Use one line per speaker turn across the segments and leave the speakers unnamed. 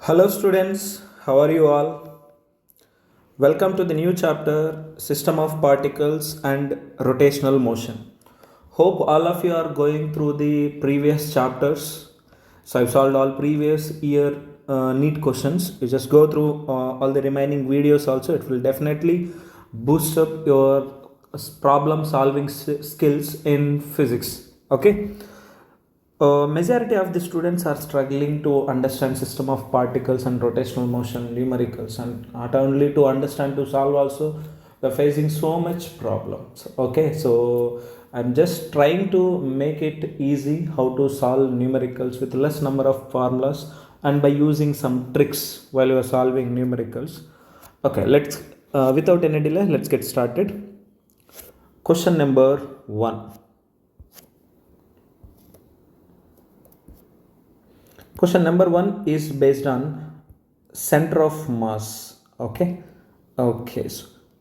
Hello, students. How are you all? Welcome to the new chapter System of Particles and Rotational Motion. Hope all of you are going through the previous chapters. So, I've solved all previous year NEET questions. You just go through all the remaining videos also. It will definitely boost up your problem solving skills in physics. Okay. Majority of the students are struggling to understand system of particles and rotational motion numericals, and not only to understand, to solve also. They're facing so much problems. Okay, so I'm just trying to make it easy how to solve numericals with less number of formulas and by using some tricks while you are solving numericals. Okay, let's without any delay, let's get started. Question number 1. Question number 1 is based on center of mass. Okay, so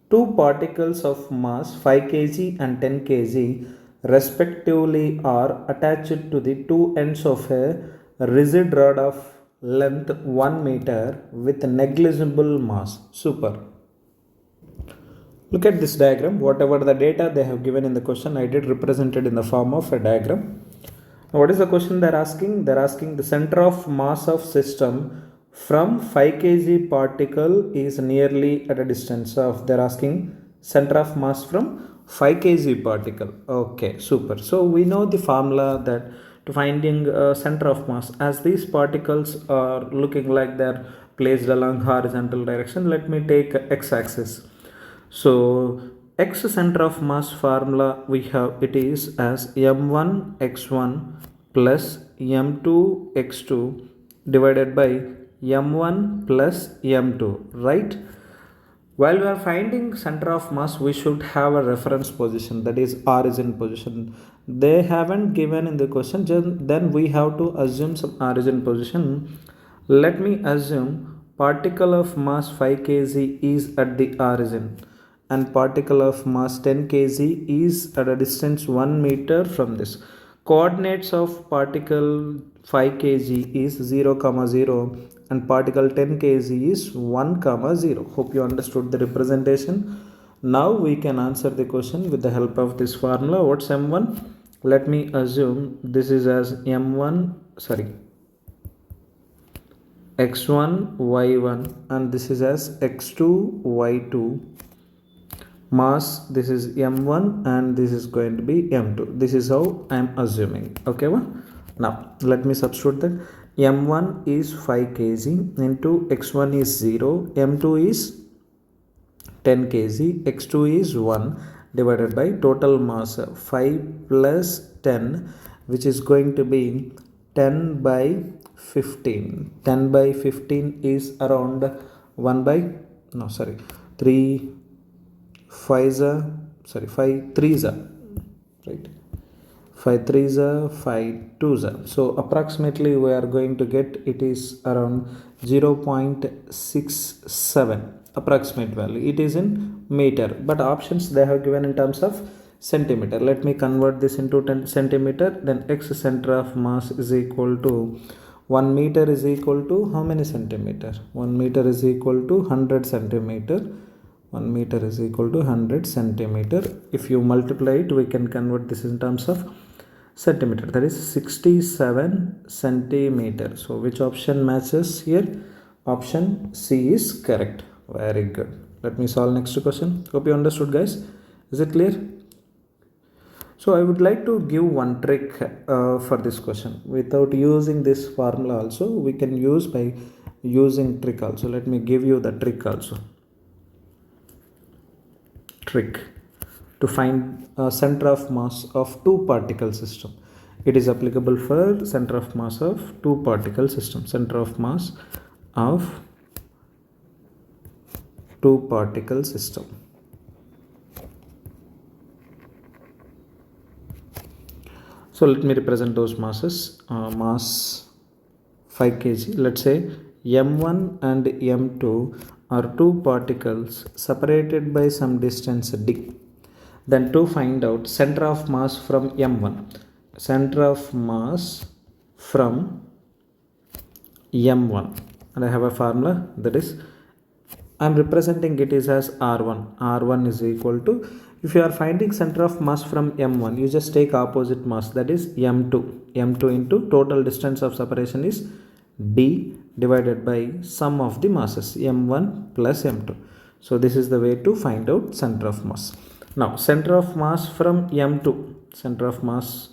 two particles of mass 5 kg and 10 kg respectively are attached to the two ends of a rigid rod of length 1 meter with negligible mass. Super. Look at this diagram. Whatever the data they have given in the question, I did represent it in the form of a diagram. Now, what is the question they're asking? They're asking the center of mass of system from 5 kg particle is nearly at a distance of, they're asking center of mass from 5 kg particle. Okay, super. So we know the formula that to finding center of mass, as these particles are looking like they're placed along horizontal direction, let me take x-axis. So x center of mass formula we have, it is as m1 x1 plus m2 x2 divided by m1 plus m2, right? While we are finding center of mass, we should have a reference position, that is origin position. They haven't given in the question, then we have to assume some origin position. Let me assume particle of mass 5 kg is at the origin and particle of mass 10 kg is at a distance 1 meter from this. Coordinates of particle 5 kg is 0, 0 and particle 10 kg is 1, 0. Hope you understood the representation. Now we can answer the question with the help of this formula. What's m1? Let me assume this is as m1, x1 y1 and this is as x2 y2. Mass, this is m1 and this is going to be m2. This is how I am assuming. Okay, now let me substitute that. M1 is 5 kg into x1 is 0, m2 is 10 kg, x2 is 1 divided by total mass 5 plus 10, which is going to be 10 by 15. 10 by 15 is around 3 5 3s are, right? 5 3s are 5 2s are. So approximately we are going to get it is around 0.67 approximate value. It is in meter, but options they have given in terms of centimeter. Let me convert this into 10 centimeter. Then x center of mass is equal to 1 meter is equal to how many centimeter? 1 meter is equal to 100 centimeter. 1 meter is equal to 100 centimeter. If you multiply it, we can convert this in terms of centimeter. That is 67 centimeter. So which option matches here? Option C is correct. Very good. Let me solve next question. Hope you understood, guys. Is it clear? So I would like to give one trick for this question. Without using this formula also, we can use by using trick also. Let me give you the trick also. Trick to find center of mass of two particle system. It is applicable for center of mass of two particle system. Center of mass of two particle system. So let me represent those masses. Mass 5 kg. Let's say m1 and m2 are two particles separated by some distance d. Then to find out center of mass from m1. Center of mass from m1. and I have a formula, that is I am representing it is as R1. R1 is equal to, if you are finding center of mass from M1, you just take opposite mass, that is M2. M2 into total distance of separation is D divided by sum of the masses M1 plus M2. So this is the way to find out center of mass. Now center of mass from M2, center of mass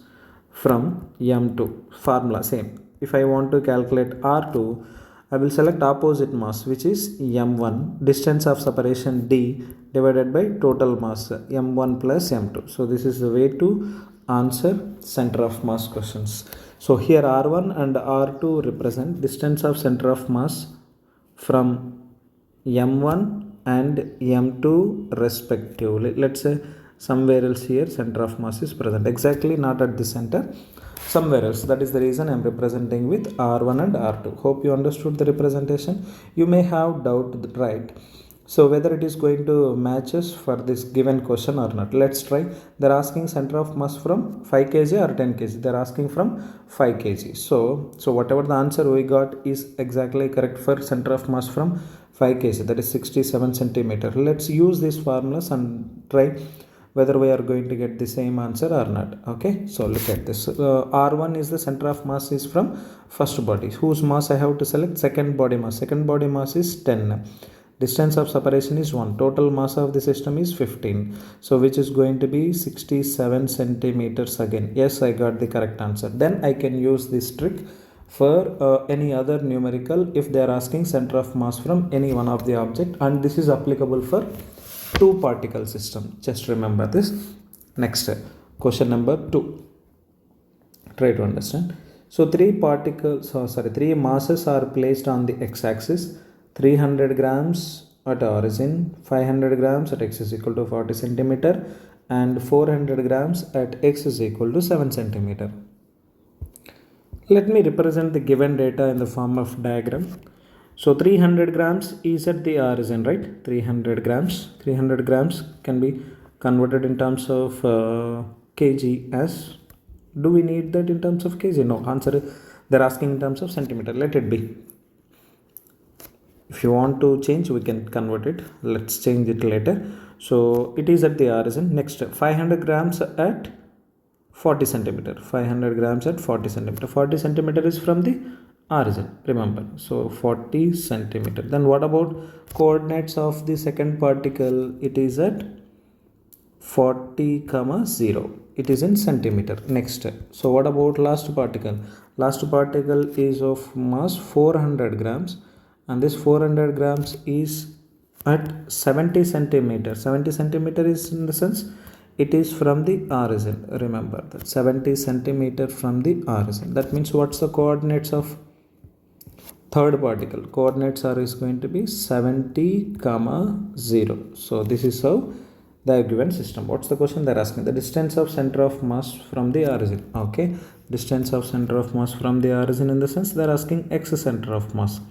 from M2, formula same. If I want to calculate R2, I will select opposite mass, which is M1, distance of separation D divided by total mass M1 plus M2. So this is the way to answer center of mass questions. So here R1 and R2 represent distance of center of mass from M1 and M2 respectively. Let's say somewhere else here center of mass is present, exactly not at the center, somewhere else. That is the reason I am representing with R1 and R2. Hope you understood the representation. You may have doubt, right? So whether it is going to match us for this given question or not. Let's try. They are asking center of mass from 5 kg or 10 kg. They are asking from 5 kg. So whatever the answer we got is exactly correct for center of mass from 5 kg. That is 67 centimeter. Let's use these formulas and try whether we are going to get the same answer or not. Okay, so look at this. R1 is the center of mass is from first body, whose mass I have to select. Second body mass. Second body mass is 10. Distance of separation is 1. Total mass of the system is 15. So which is going to be 67 centimeters again. Yes, I got the correct answer. Then I can use this trick for any other numerical if they are asking center of mass from any one of the object, and this is applicable for two particle system. Just remember this. Next, question number 2. Try to understand. So three masses are placed on the x-axis. 300 grams at origin, 500 grams at x is equal to 40 centimeter, and 400 grams at x is equal to 7 centimeter. Let me represent the given data in the form of diagram. So 300 grams is at the origin, right? 300 grams can be converted in terms of kg as. Do we need that in terms of kg? No, answer they're asking in terms of centimeter. Let it be. If you want to change, we can convert it. Let's change it later. So it is at the origin. Next, 500 grams at 40 centimeter. 500 grams at 40 centimeter. 40 centimeter is from the origin, remember. So 40 centimeter. Then what about coordinates of the second particle? It is at 40, 0. It is in centimeter. Next. So what about last particle? Last particle is of mass 400 grams. And this 400 grams is at 70 centimeter. 70 centimeter is in the sense it is from the origin. Remember that 70 centimeter from the origin. That means what's the coordinates of third particle? Coordinates are is going to be 70, 0. So this is how the given system. What's the question they're asking? The distance of center of mass from the origin. Okay, distance of center of mass from the origin, in the sense they're asking x center of mass.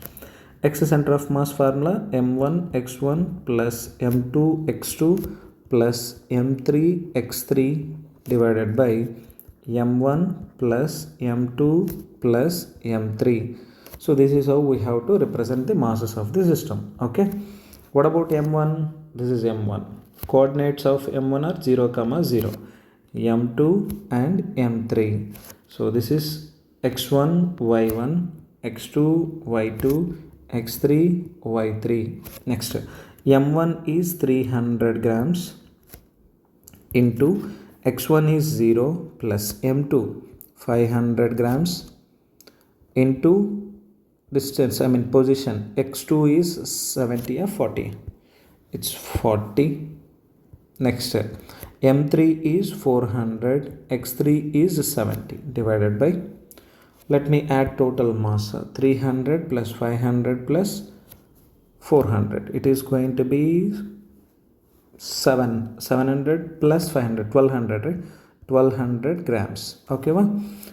X center of mass formula m1 x1 plus m2 x2 plus m3 x3 divided by m1 plus m2 plus m3. So this is how we have to represent the masses of the system. Okay, what about m1? This is m1. Coordinates of m1 are 0, 0, m2 and m3. So this is x1 y1, x2 y2, x3 y3. Next, m1 is 300 grams into x1 is 0 plus m2 500 grams into distance, position, x2 is 70 or 40. It's 40. Next, m3 is 400, x3 is 70 divided by, let me add total mass, 300 plus 500 plus 400. It is going to be 700 plus 500, 1200, right? 1200 grams. Okay,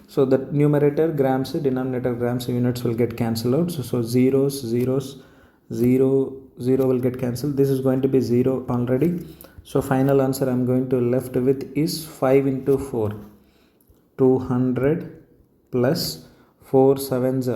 so the numerator grams, denominator grams, units will get cancelled out. So zeros, 0 will get cancelled. This is going to be 0 already. So final answer I'm going to left with is 5 into 4, 200 plus 4 sevens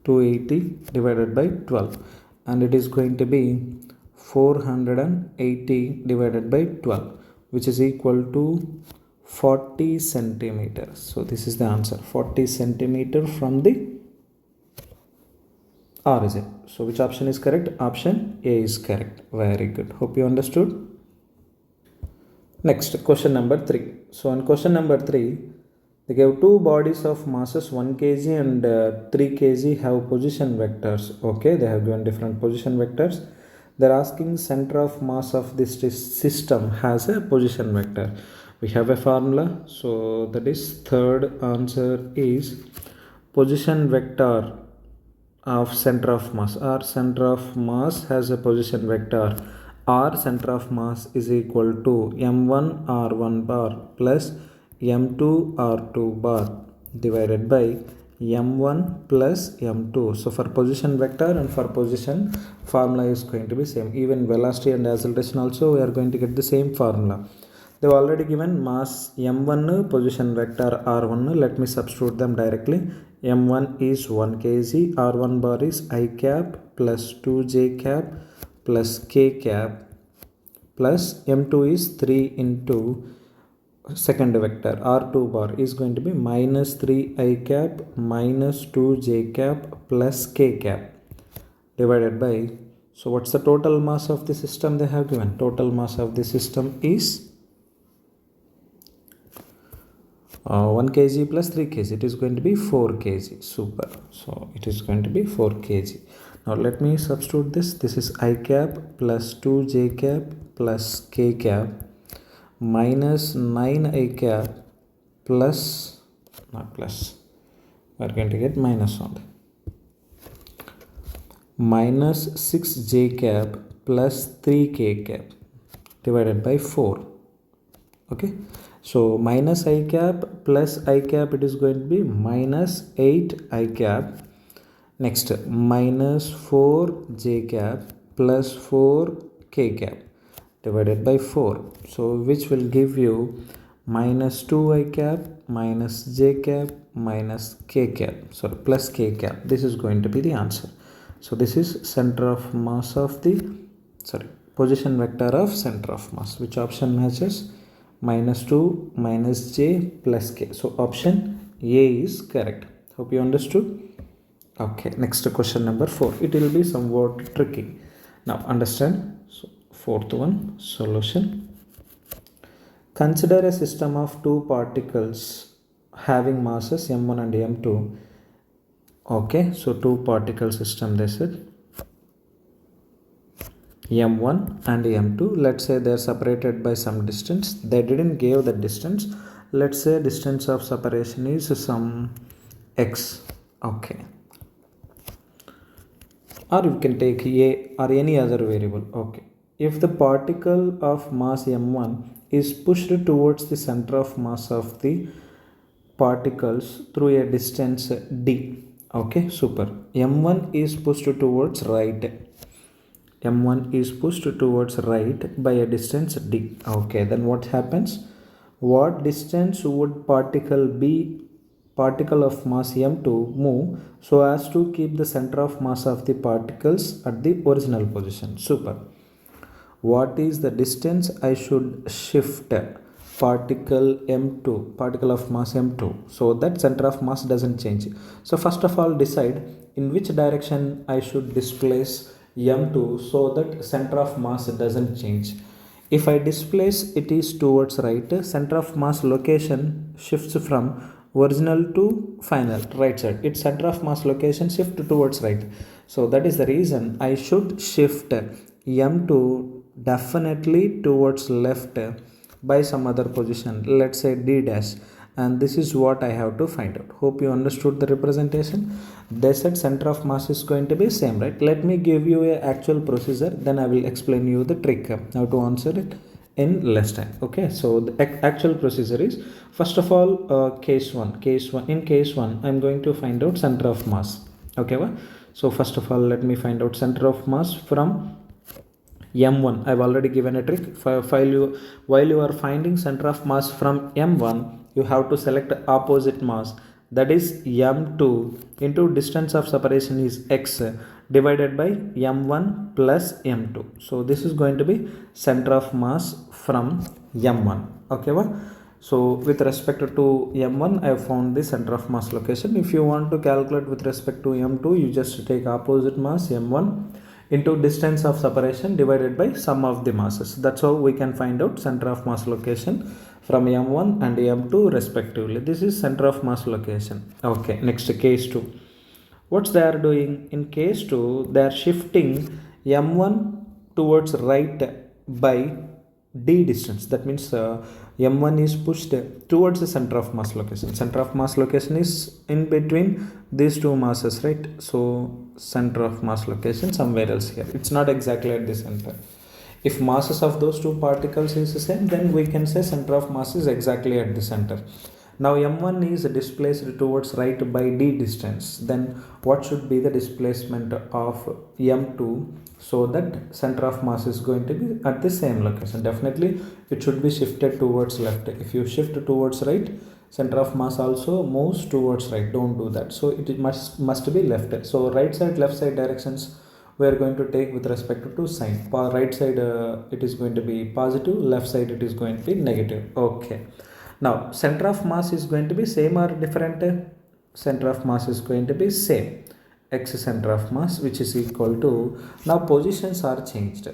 280 divided by 12, and it is going to be 480 divided by 12, which is equal to 40 centimeters. So this is the answer, 40 centimeter from the origin. So which option is correct? Option A is correct. Very good. Hope you understood. Next, question number 3. So in question number 3, they gave two bodies of masses 1 kg and 3 kg have position vectors. Okay, they have given different position vectors. They're asking center of mass of this system has a position vector. We have a formula. So that is third answer is position vector of center of mass, or center of mass has a position vector, or center of mass is equal to m1 r1 bar plus m2 r2 bar divided by m1 plus m2. So for position vector and for position, formula is going to be same. Even velocity and acceleration also we are going to get the same formula. They have already given mass m1 position vector r1. Let me substitute them directly. m1 is 1 kg, r1 bar is I cap plus 2j cap plus k cap plus m2 is 3 into second vector r2 bar is going to be minus 3 I cap minus 2j cap plus k cap divided by, so what's the total mass of the system they have given? Total mass of the system is 1 kg plus 3 kg, it is going to be 4 kg. Super. So it is going to be 4 kg. Now let me substitute this. This is I cap plus 2j cap plus k cap minus 9 I cap plus, not plus, we are going to get minus on that, minus 6j cap plus 3k cap divided by 4. Okay, so minus I cap plus I cap, it is going to be minus 8 I cap. Next, minus 4j cap plus 4k cap divided by 4. So which will give you minus 2 I cap minus j cap minus k cap, sorry, plus k cap. This is going to be the answer. So this is center of mass of the, sorry, position vector of center of mass. Which option matches? Minus 2 minus j plus k. So option A is correct. Hope you understood. Okay, next question number 4. It will be somewhat tricky. Now understand. So fourth one, solution. Consider a system of two particles having masses m1 and m2. Okay, so two particle system they said, m1 and m2. Let's say they are separated by some distance. They didn't give the distance. Let's say distance of separation is some x. Okay, or you can take a or any other variable. Okay, if the particle of mass m1 is pushed towards the center of mass of the particles through a distance d. Okay, super. m1 is pushed towards right. m1 is pushed towards right by a distance d. Okay, then what happens? What distance would particle of mass m2 move so as to keep the center of mass of the particles at the original position? Super. What is the distance I should shift particle m2, particle of mass m2, so that center of mass doesn't change? So first of all, decide in which direction I should displace m2 so that center of mass doesn't change. If I displace it is towards right, center of mass location shifts from original to final, right side. Its center of mass location shift towards right. So that is the reason I should shift m2 definitely towards left by some other position, let's say d dash, and this is what I have to find out. Hope you understood the representation. They said center of mass is going to be same, right? Let me give you a actual procedure, then I will explain you the trick how to answer it in less time. Okay, so the actual procedure is, first of all, case 1. In case 1 I'm going to find out center of mass. Okay, so first of all, let me find out center of mass from m1. I've already given a trick. While you are finding center of mass from m1, you have to select opposite mass. that is m2 into distance of separation is x divided by m1 plus m2. So this is going to be center of mass from m1. Okay, so with respect to m1, I have found the center of mass location. If you want to calculate with respect to m2, you just take opposite mass m1 into distance of separation divided by sum of the masses. That's how we can find out center of mass location from m1 and m2 respectively. This is center of mass location. Okay, next case 2. What's they are doing? In case 2, they are shifting m1 towards right by d distance. That means m1 is pushed towards the center of mass location. Center of mass location is in between these two masses, right? So center of mass location somewhere else here. It's not exactly at the center. If masses of those two particles is the same, then we can say center of mass is exactly at the center. Now m1 is displaced towards right by d distance. Then what should be the displacement of m2 so that center of mass is going to be at the same location? Definitely it should be shifted towards left. If you shift towards right, center of mass also moves towards right. Don't do that. So it must be left. So right side, left side directions we are going to take with respect to sign. Right side it is going to be positive, left side it is going to be negative. Okay. Now center of mass is going to be same or different? Center of mass is going to be same. X center of mass, which is equal to, now positions are changed.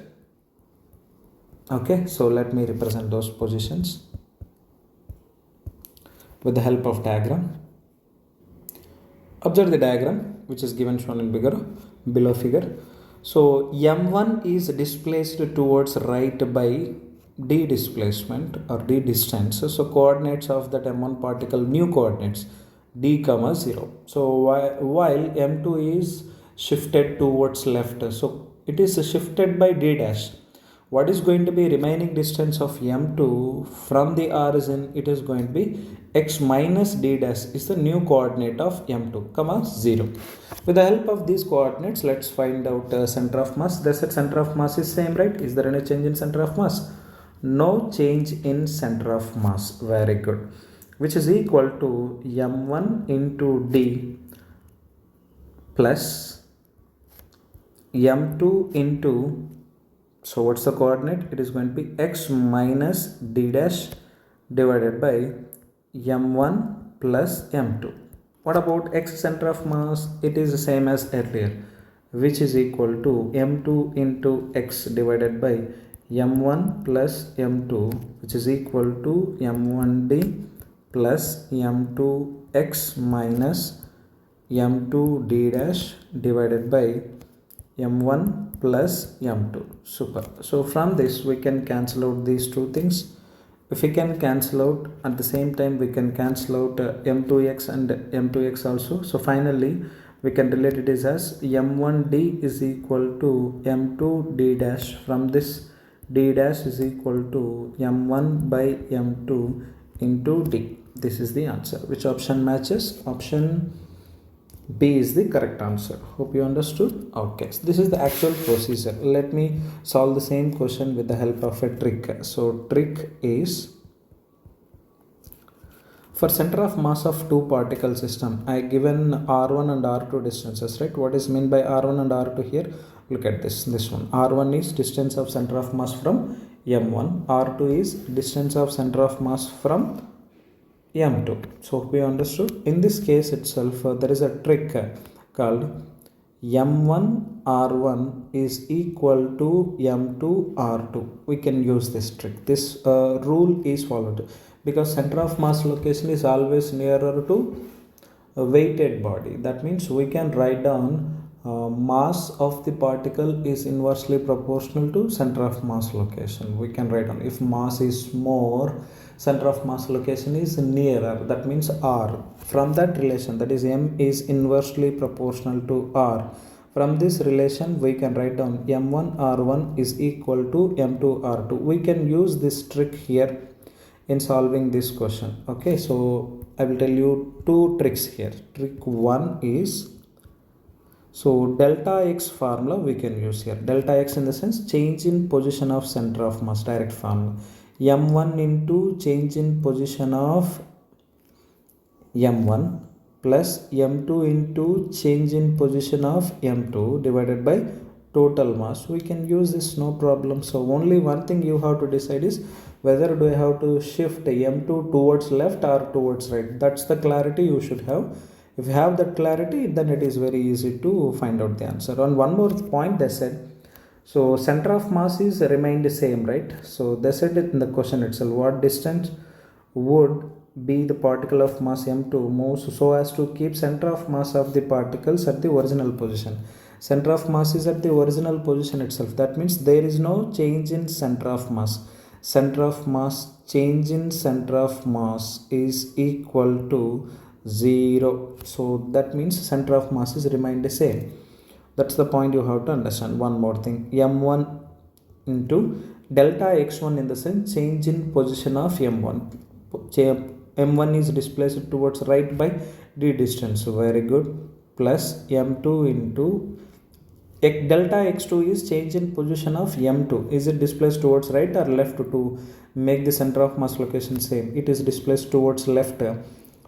Okay, so let me represent those positions with the help of diagram. Observe the diagram which is given shown in below figure. So m1 is displaced towards right by d displacement or d distance. So coordinates of that m1 particle, new coordinates d comma 0. So while m2 is shifted towards left, so it is shifted by d dash. What is going to be remaining distance of m2 from the origin? It is going to be x minus d dash is the new coordinate of m2 comma 0. With the help of these coordinates, let's find out center of mass. They said center of mass is same, right? Is there any change in center of mass? No change in center of mass. Very good. Which is equal to m1 into d plus m2 into, so what's the coordinate? It is going to be x minus d dash divided by m1 plus m2. What about x center of mass? It is the same as earlier, which is equal to m2 into x divided by m1 plus m2, which is equal to m1d plus m2x minus m2d dash divided by m1 plus m2. Super. So from this we can cancel out these two things. If we can cancel out, at the same time we can cancel out m2x and m2x also. So finally we can relate it as m1d is equal to m2d dash. From this, d dash is equal to m1 by m2 into d. This is the answer. Which option matches? Option B is the correct answer. Hope you understood. Okay, so this is the actual procedure. Let me solve the same question with the help of a trick. So trick is, for center of mass of two particle system, I given r1 and r2 distances, right? What is meant by r1 and r2 here? Look at this one. r1 is distance of center of mass from m1. r2 is distance of center of mass from m2. So we understood. In this case itself, there is a trick called m1 r1 is equal to m2 r2. We can use this trick. This rule is followed because center of mass location is always nearer to a weighted body. That means we can write down mass of the particle is inversely proportional to center of mass location. We can write down, if mass is more, center of mass location is nearer, that means r. From that relation, that is m is inversely proportional to r. From this relation we can write down m1 r1 is equal to m2 r2. We can use this trick here in solving this question. Okay, so I will tell you two tricks here. Trick 1 is, so delta x formula we can use here. Delta x in the sense change in position of center of mass, direct formula. m1 into change in position of m1 plus m2 into change in position of m2 divided by total mass. We can use this, no problem. So only one thing you have to decide is whether do I have to shift m2 towards left or towards right. That's the clarity you should have. If you have that clarity, then it is very easy to find out the answer. On one more point, they said, so center of mass is remained the same, right? So they said it in the question itself, what distance would be the particle of mass m2 moves so as to keep center of mass of the particles at the original position. Center of mass is at the original position itself. That means there is no change in center of mass. Center of mass, change in center of mass is equal to 0. So that means center of mass is remained the same. That's the point you have to understand. One more thing, m1 into delta x1 in the sense change in position of m1. m1 is displaced towards right by d distance, very good, plus m2 into delta x2 is change in position of m2. Is it displaced towards right or left to make the center of mass location same? It is displaced towards left.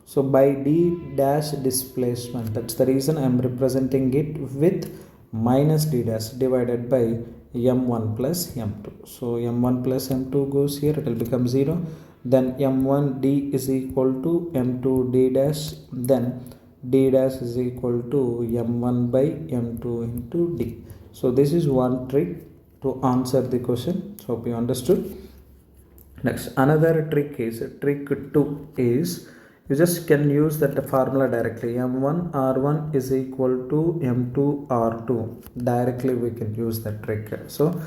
So by d dash displacement, that's the reason I am representing it with minus d dash divided by m1 plus m2. So m1 plus m2 goes here, it will become 0. Then m1 d is equal to m2 d dash, then d dash is equal to m1 by m2 into d. So this is one trick to answer the question. So hope you understood. Next, another trick is, trick 2 is, you just can use that formula directly. m1 r1 is equal to m2 r2. Directly we can use that trick. So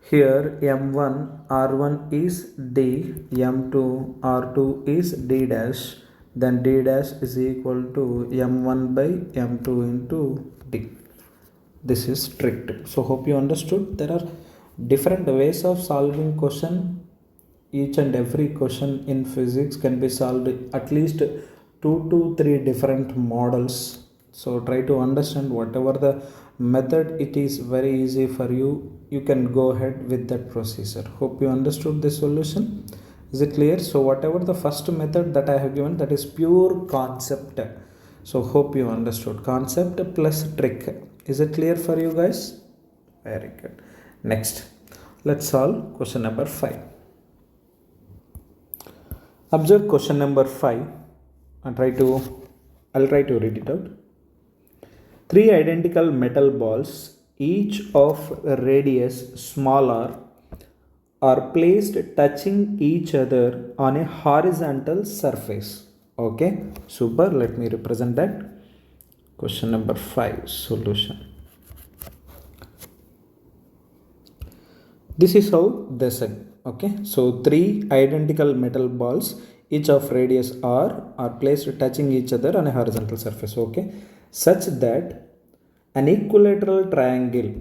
here m1 r1 is d, m2 r2 is d dash, then d dash is equal to m1 by m2 into d. This is trick 2. So hope you understood. There are different ways of solving question. Each and every question in physics can be solved at least 2 to 3 different models. So try to understand whatever the method, it is very easy for you. You can go ahead with that procedure. Hope you understood the solution. Is it clear? So whatever the first method that I have given, that is pure concept. So hope you understood concept plus trick. Is it clear for you guys? Very good. Next, let's solve question number 5. Observe question number 5 and I'll try to read it out. 3 identical metal balls, each of radius smaller, are placed touching each other on a horizontal surface. Okay, super. Let me represent that. Question number 5 solution. This is how they said. Okay, so 3 identical metal balls, each of radius r, are placed touching each other on a horizontal surface. Okay, such that an equilateral triangle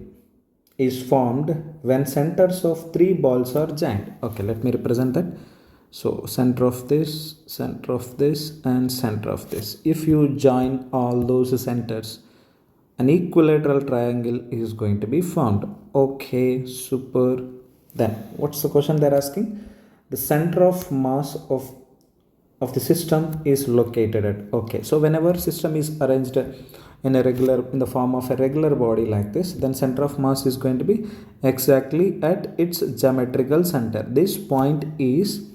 is formed when centers of 3 balls are joined. Okay, let me represent that. So center of this, and center of this. If you join all those centers, an equilateral triangle is going to be formed. Okay, super. Then what's the question they're asking? The center of mass of the system is located at. Okay, so whenever system is arranged in the form of a regular body like this, then center of mass is going to be exactly at its geometrical center. This point is,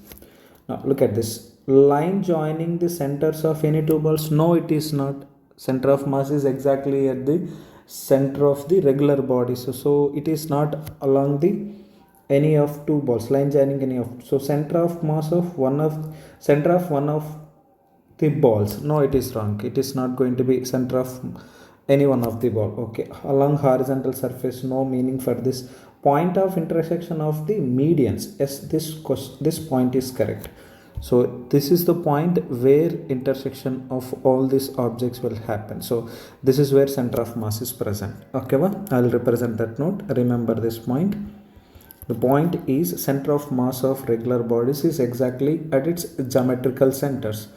now look at this line joining the centers of any 2 balls. No, it is not. Center of mass is exactly at the center of the regular body. So it is not along the any of 2 balls, line joining any of. So center of mass of one of the balls. No, it is wrong. It is not going to be center of any one of the ball. Okay, along horizontal surface, no meaning for this. Point of intersection of the medians. Yes, this point is correct. So this is the point where intersection of all these objects will happen. So this is where center of mass is present. Okay, I'll represent that note. Remember this point. The point is center of mass of regular bodies is exactly at its geometrical centers.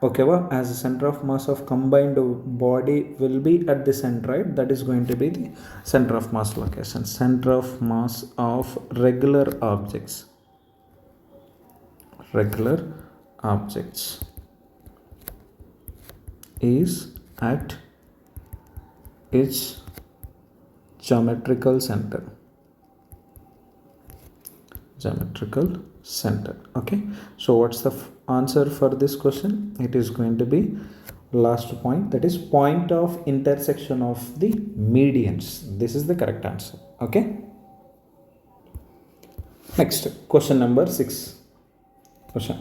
Okay, as the center of mass of combined body will be at the center, right? That is going to be the center of mass location. Center of mass of regular objects. is at its geometrical center. Okay, so what's the answer for this question? It is going to be last point, that is point of intersection of the medians. This is the correct answer. Okay, next question number 6. Question: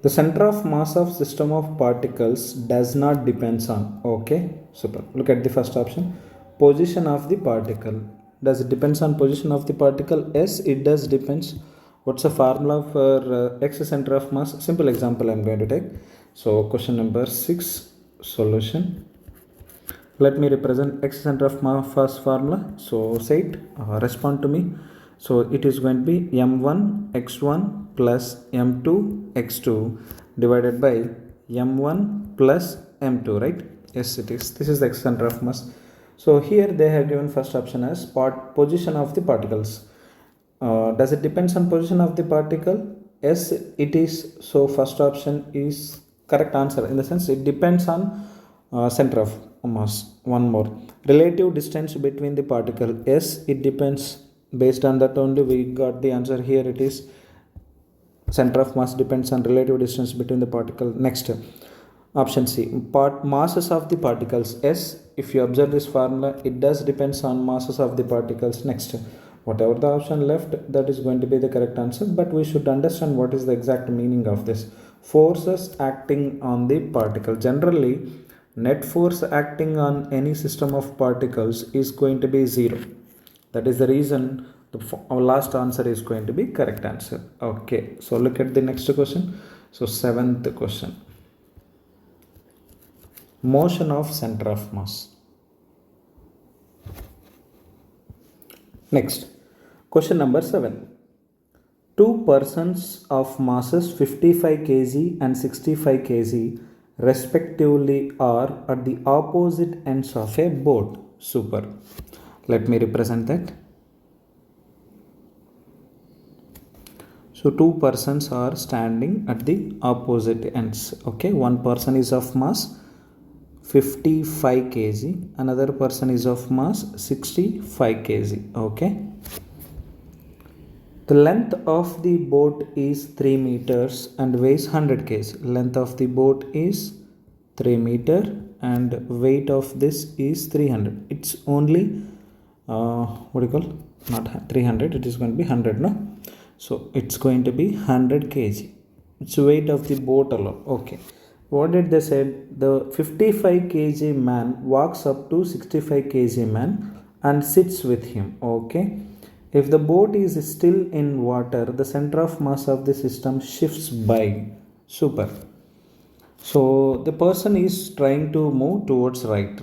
the center of mass of system of particles does not depends on. Okay, super. Look at the first option, position of the particle. Does it depends on position of the particle? Yes, it does depends. What's the formula for x center of mass? Simple example I'm going to take. So question number 6 solution. Let me represent x center of mass first formula. So say it, respond to me. So it is going to be m1 x1 plus m2 x2 divided by m1 plus m2, right? Yes, it is. This is the x center of mass. So here they have given first option as position of the particles. Does it depends on position of the particle? Yes, it is. So first option is correct answer, in the sense it depends on center of mass. One more, relative distance between the particle. Yes, it depends. Based on that only we got the answer here. It is center of mass depends on relative distance between the particle. Next, option C, masses of the particles. Yes, if you observe this formula, it does depends on masses of the particles. Next, whatever the option left, that is going to be the correct answer, but we should understand what is the exact meaning of this. Forces acting on the particle. Generally, net force acting on any system of particles is going to be 0. That is the reason our last answer is going to be correct answer. Okay, so look at the next question. So 7th question, motion of center of mass. Next, question number 7. Two persons of masses 55 kg and 65 kg respectively are at the opposite ends of a boat. Super. Let me represent that. So two persons are standing at the opposite ends. Okay, one person is of mass 55 kg, another person is of mass 65 kg. Okay, the length of the boat is 3 meters and weighs 100 kg. Length of the boat is 3 meter and weight of this is 300. It's only what do you call, not 300, it is going to be 100, no? So it's going to be 100 kg. It's weight of the boat alone. Okay, what did they say? The 55 kg man walks up to 65 kg man and sits with him. Okay, if the boat is still in water, the center of mass of the system shifts by. Super. So the person is trying to move towards right?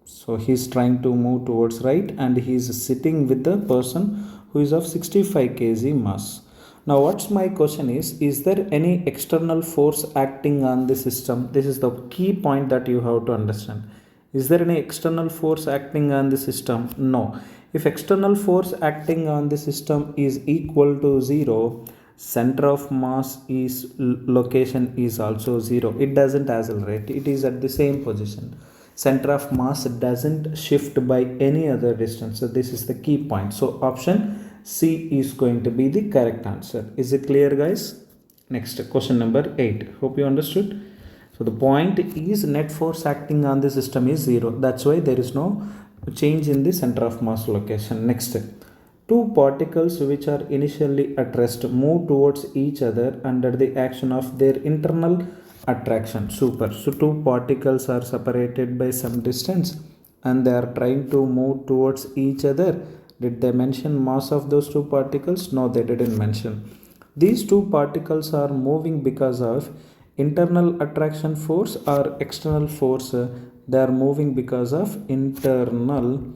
So he's trying to move towards right and he is sitting with the person who is of 65 kg mass. Now what's my question is there any external force acting on the system? This is the key point that you have to understand. Is there any external force acting on the system? No. If external force acting on the system is equal to 0, center of mass is location is also 0. It doesn't accelerate, it is at the same position. Center of mass doesn't shift by any other distance. So this is the key point. So option C is going to be the correct answer. Is it clear, guys? Next, question number 8. Hope you understood. So the point is net force acting on the system is 0. That's why there is no change in the center of mass location. Next, two particles which are initially at rest move towards each other under the action of their internal attraction. Super. So two particles are separated by some distance and they are trying to move towards each other. Did they mention mass of those two particles? No, they didn't mention. These two particles are moving because of internal attraction force or external force. They are moving because of internal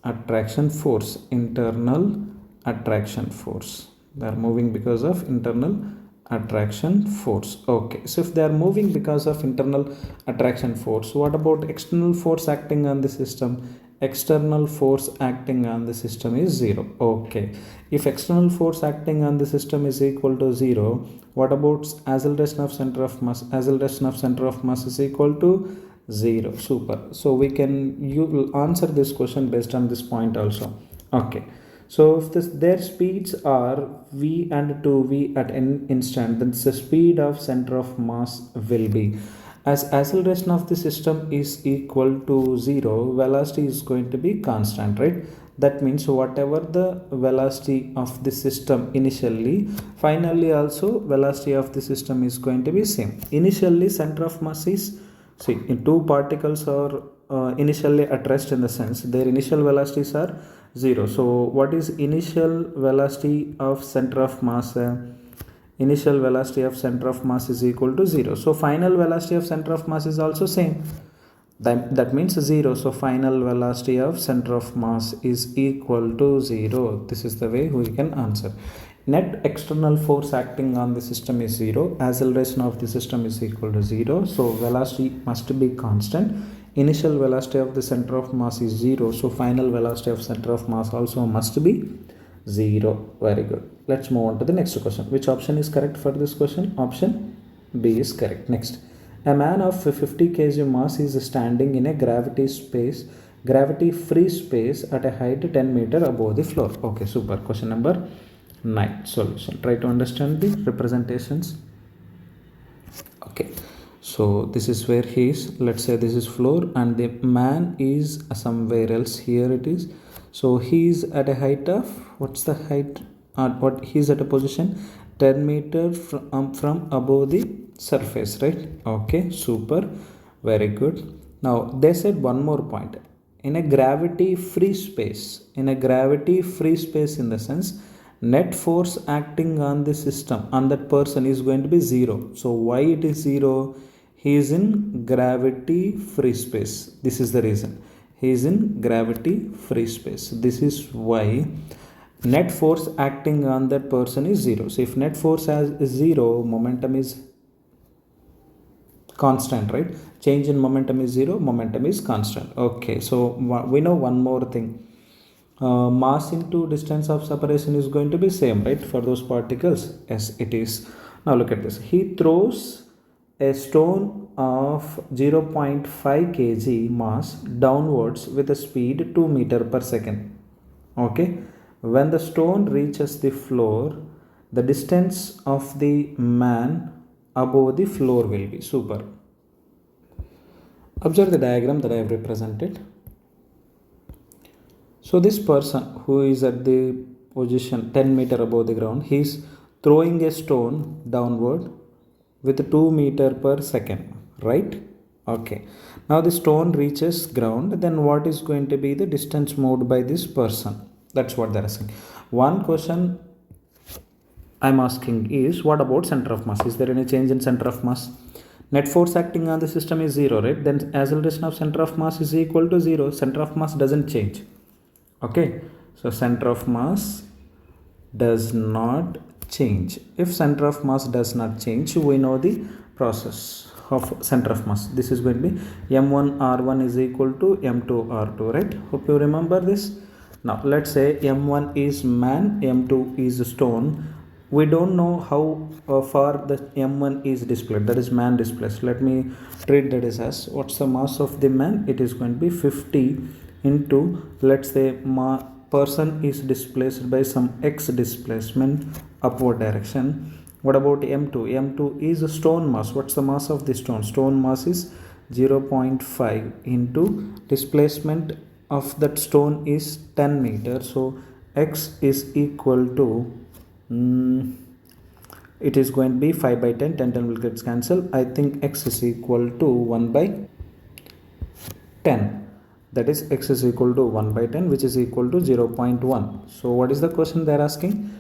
attraction force. Internal attraction force. They are moving because of internal attraction force. Okay, so if they are moving because of internal attraction force, what about external force acting on the system? external force acting on the system is 0. Okay, if external force acting on the system is equal to 0, what about acceleration of center of mass? Acceleration of center of mass is equal to 0. Super. So you will answer this question based on this point also. Okay, so if their speeds are v and 2v at any instant, then the speed of center of mass will be, as acceleration of the system is equal to 0, velocity is going to be constant, right? That means whatever the velocity of the system initially, finally also velocity of the system is going to be same. Initially center of mass is, see, in two particles are initially at rest, in the sense their initial velocities are 0. So what is initial velocity of center of mass? Initial velocity of center of mass is equal to 0. So final velocity of center of mass is also same. That means 0. So final velocity of center of mass is equal to 0. This is the way we can answer. Net external force acting on the system is 0. Acceleration of the system is equal to 0. So velocity must be constant. Initial velocity of the center of mass is 0. So final velocity of center of mass also must be 0. Very good. Let's move on to the next question. Which option is correct for this question? Option B is correct. Next, a man of 50 kg mass is standing in a gravity free space at a height 10 meter above the floor. Okay, super. Question number 9. Solution. Try to understand the representations. Okay, so this is where he is. Let's say this is floor and the man is somewhere else. Here it is. So he is at a height of, what's the height? What he is at a position 10 meter from above the surface, right? Okay, super, very good. Now they said one more point. In a gravity free space, in the sense net force acting on the system, on that person, is going to be 0. So why it is 0? He is in gravity free space. This is the reason. He is in gravity free space. This is why net force acting on that person is 0. So if net force is 0, momentum is constant, right? Change in momentum is 0, momentum is constant. Okay, so we know one more thing. Mass into distance of separation is going to be same, right, for those particles? Yes, it is. Now look at this. He throws a stone of 0.5 kg mass downwards with a speed 2 meter per second. Okay, when the stone reaches the floor, the distance of the man above the floor will be. Super. Observe the diagram that I have represented. So this person who is at the position 10 meter above the ground, he is throwing a stone downward with 2 meter per second, right? Okay, now the stone reaches ground, then what is going to be the distance moved by this person? That's what they're asking. One question I'm asking is, what about center of mass? Is there any change in center of mass? Net force acting on the system is 0, right? Then acceleration of center of mass is equal to 0. Center of mass doesn't change. Okay, so center of mass does not change. If center of mass does not change, we know the process of center of mass. This is going to be m1 r1 is equal to m2 r2, right? Hope you remember this. Now let's say m1 is man, m2 is stone. We don't know how far the m1 is displaced, that is man displaced. Let me treat that as what's the mass of the man? It is going to be 50 into, let's say, person is displaced by some x displacement upward direction. What about m2? m2 is a stone mass. What's the mass of the stone? Stone mass is 0.5 into displacement of that stone is 10 meters. So x is equal to it is going to be 5 by 10. 10 will get cancelled. I think x is equal to 1 by 10. That is x is equal to 1 by 10, which is equal to 0.1. So what is the question they're asking?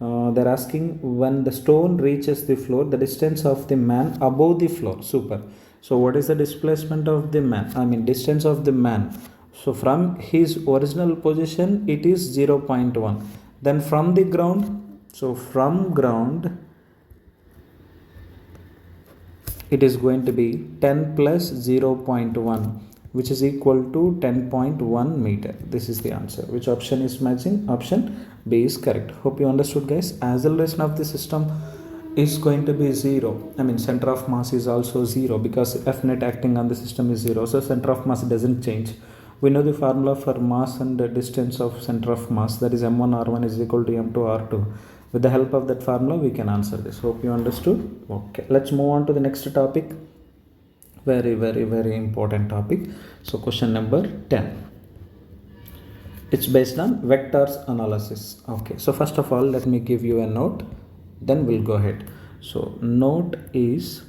They're asking, when the stone reaches the floor, the distance of the man above the floor. Super. So what is the displacement of the man? Distance of the man. So from his original position, it is 0.1. Then from the ground, so from ground, it is going to be 10 plus 0.1. which is equal to 10.1 meter. This is the answer. Which option is matching? Option B is correct. Hope you understood, guys. Acceleration of the system is going to be 0. I mean, center of mass is also 0 because F net acting on the system is 0. So center of mass doesn't change. We know the formula for mass and the distance of center of mass, that is m1 r1 is equal to m2 r2. With the help of that formula, we can answer this. Hope you understood. Okay, let's move on to the next topic. Very, very, very important topic. So question number 10. It's based on vectors analysis. Okay, so first of all, let me give you a note, then we'll go ahead. So note is,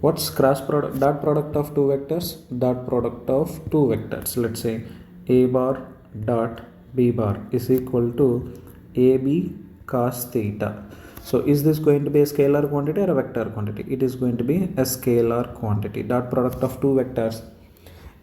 what's cross product, dot product of two vectors? Dot product of two vectors. Let's say a bar dot b bar is equal to ab cos theta. So is this going to be a scalar quantity or a vector quantity? It is going to be a scalar quantity. Dot product of two vectors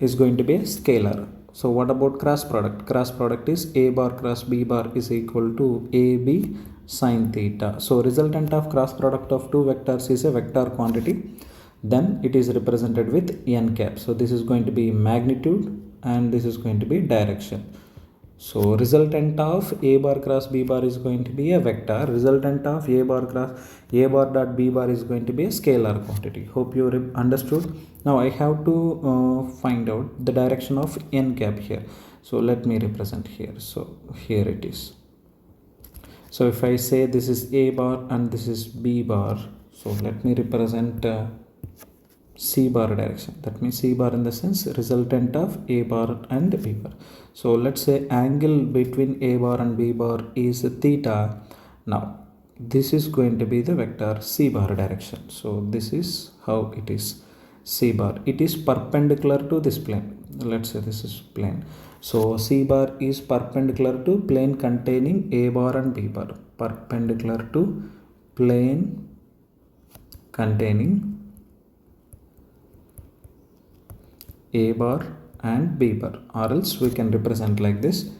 is going to be a scalar. So what about cross product? Cross product is a bar cross b bar is equal to ab sin theta. So resultant of cross product of two vectors is a vector quantity. Then it is represented with n cap. So this is going to be magnitude and this is going to be direction. So resultant of a bar cross b bar is going to be a vector. Resultant of a bar cross a bar dot b bar is going to be a scalar quantity. Hope you understood. Now I have to find out the direction of n cap here. So let me represent here. So here it is. So if I say this is a bar and this is b bar, so let me represent C bar direction. That means C bar in the sense resultant of A bar and B bar. So let's say angle between A bar and B bar is theta. Now this is going to be the vector C bar direction. So this is how it is. C bar. It is perpendicular to this plane. Let's say this is plane. So C bar is perpendicular to plane containing A bar and B bar. Perpendicular to plane containing A bar and B bar, or else we can represent like this.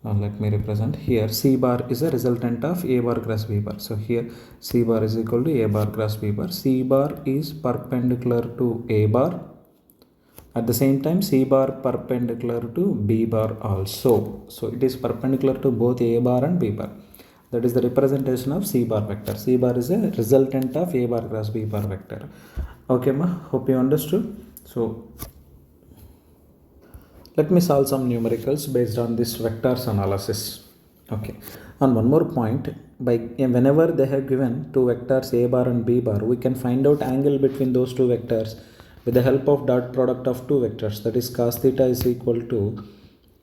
Let me represent here. C bar is a resultant of A bar cross B bar. So here C bar is equal to A bar cross B bar. C bar is perpendicular to A bar. At the same time, C bar perpendicular to B bar also. So it is perpendicular to both A bar and B bar. That is the representation of C bar vector. C bar is a resultant of A bar cross B bar vector. Okay, ma. Hope you understood. So let me solve some numericals based on this vectors analysis. Okay. And one more point, whenever they have given two vectors A bar and B bar, we can find out angle between those two vectors with the help of dot product of two vectors. That is cos theta is equal to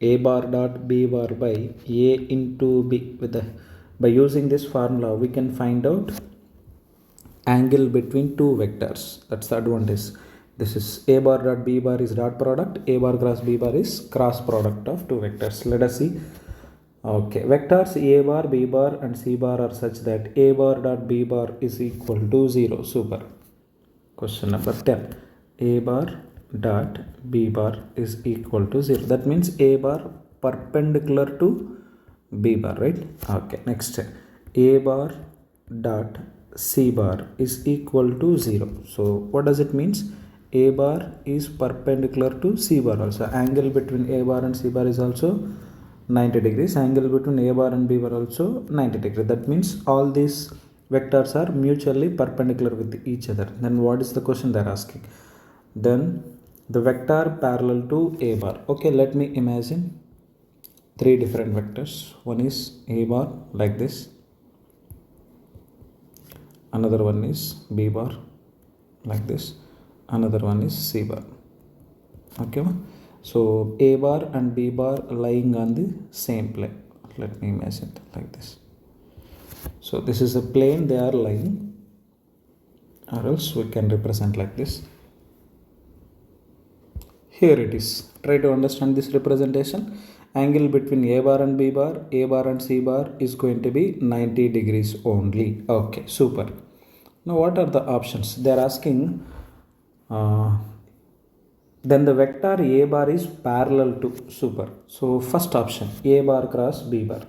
A bar dot B bar by A into B. By using this formula, we can find out angle between two vectors. That's the advantage. This is A bar dot B bar is dot product, A bar cross B bar is cross product of two vectors. Let us see. Okay, vectors A bar, B bar and C bar are such that A bar dot B bar is equal to 0. Super. Question number 10. A bar dot B bar is equal to 0. That means A bar perpendicular to B bar, right? Okay, next. A bar dot C bar is equal to 0. So what does it means? A bar is perpendicular to C bar also. Angle between A bar and C bar is also 90 degrees. Angle between A bar and B bar also 90 degrees. That means all these vectors are mutually perpendicular with each other. Then what is the question they are asking? Then the vector parallel to A bar. Okay, let me imagine three different vectors. One is A bar like this. Another one is B bar like this. Another one is C bar. Okay, so A bar and B bar lying on the same plane. Let me imagine like this. So this is a plane they are lying, or else we can represent like this. Here it is. Try to understand this representation. Angle between A bar and B bar, A bar and C bar is going to be 90 degrees only. Okay, super. Now what are the options? They are asking then the vector A bar is parallel to. Super. So first option, A bar cross B bar.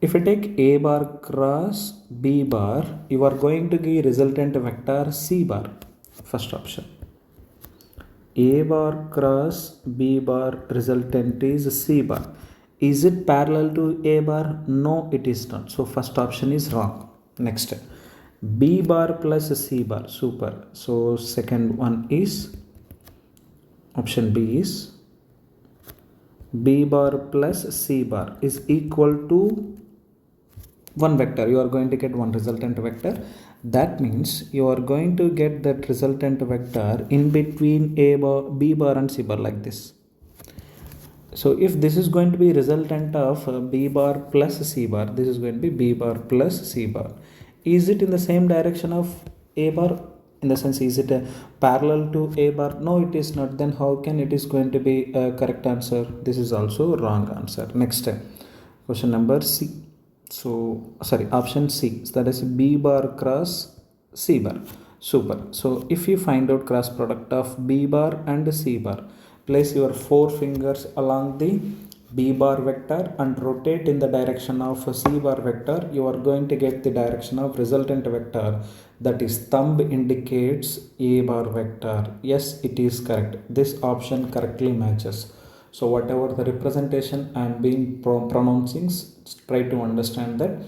If you take A bar cross B bar, you are going to give resultant vector C bar. First option. A bar cross B bar resultant is C bar. Is it parallel to A bar? No, it is not. So first option is wrong. Next, B bar plus C bar. Super. So second one is option B is B bar plus C bar is equal to one vector. You are going to get one resultant vector. That means you are going to get that resultant vector in between A bar, B bar and C bar like this. So if this is going to be resultant of B bar plus C bar, this is going to be B bar plus C bar. Is it in the same direction of A bar? In the sense, is it parallel to A bar? No, it is not. Then how can it is going to be a correct answer? This is also wrong answer. Next, question number C. So sorry, option C. So that is B bar cross C bar. Super. So if you find out cross product of B bar and C bar, place your four fingers along the B bar vector and rotate in the direction of C bar vector. You are going to get the direction of resultant vector, that is thumb indicates A bar vector. Yes, it is correct. This option correctly matches. So whatever the representation I am being pronouncing, try to understand that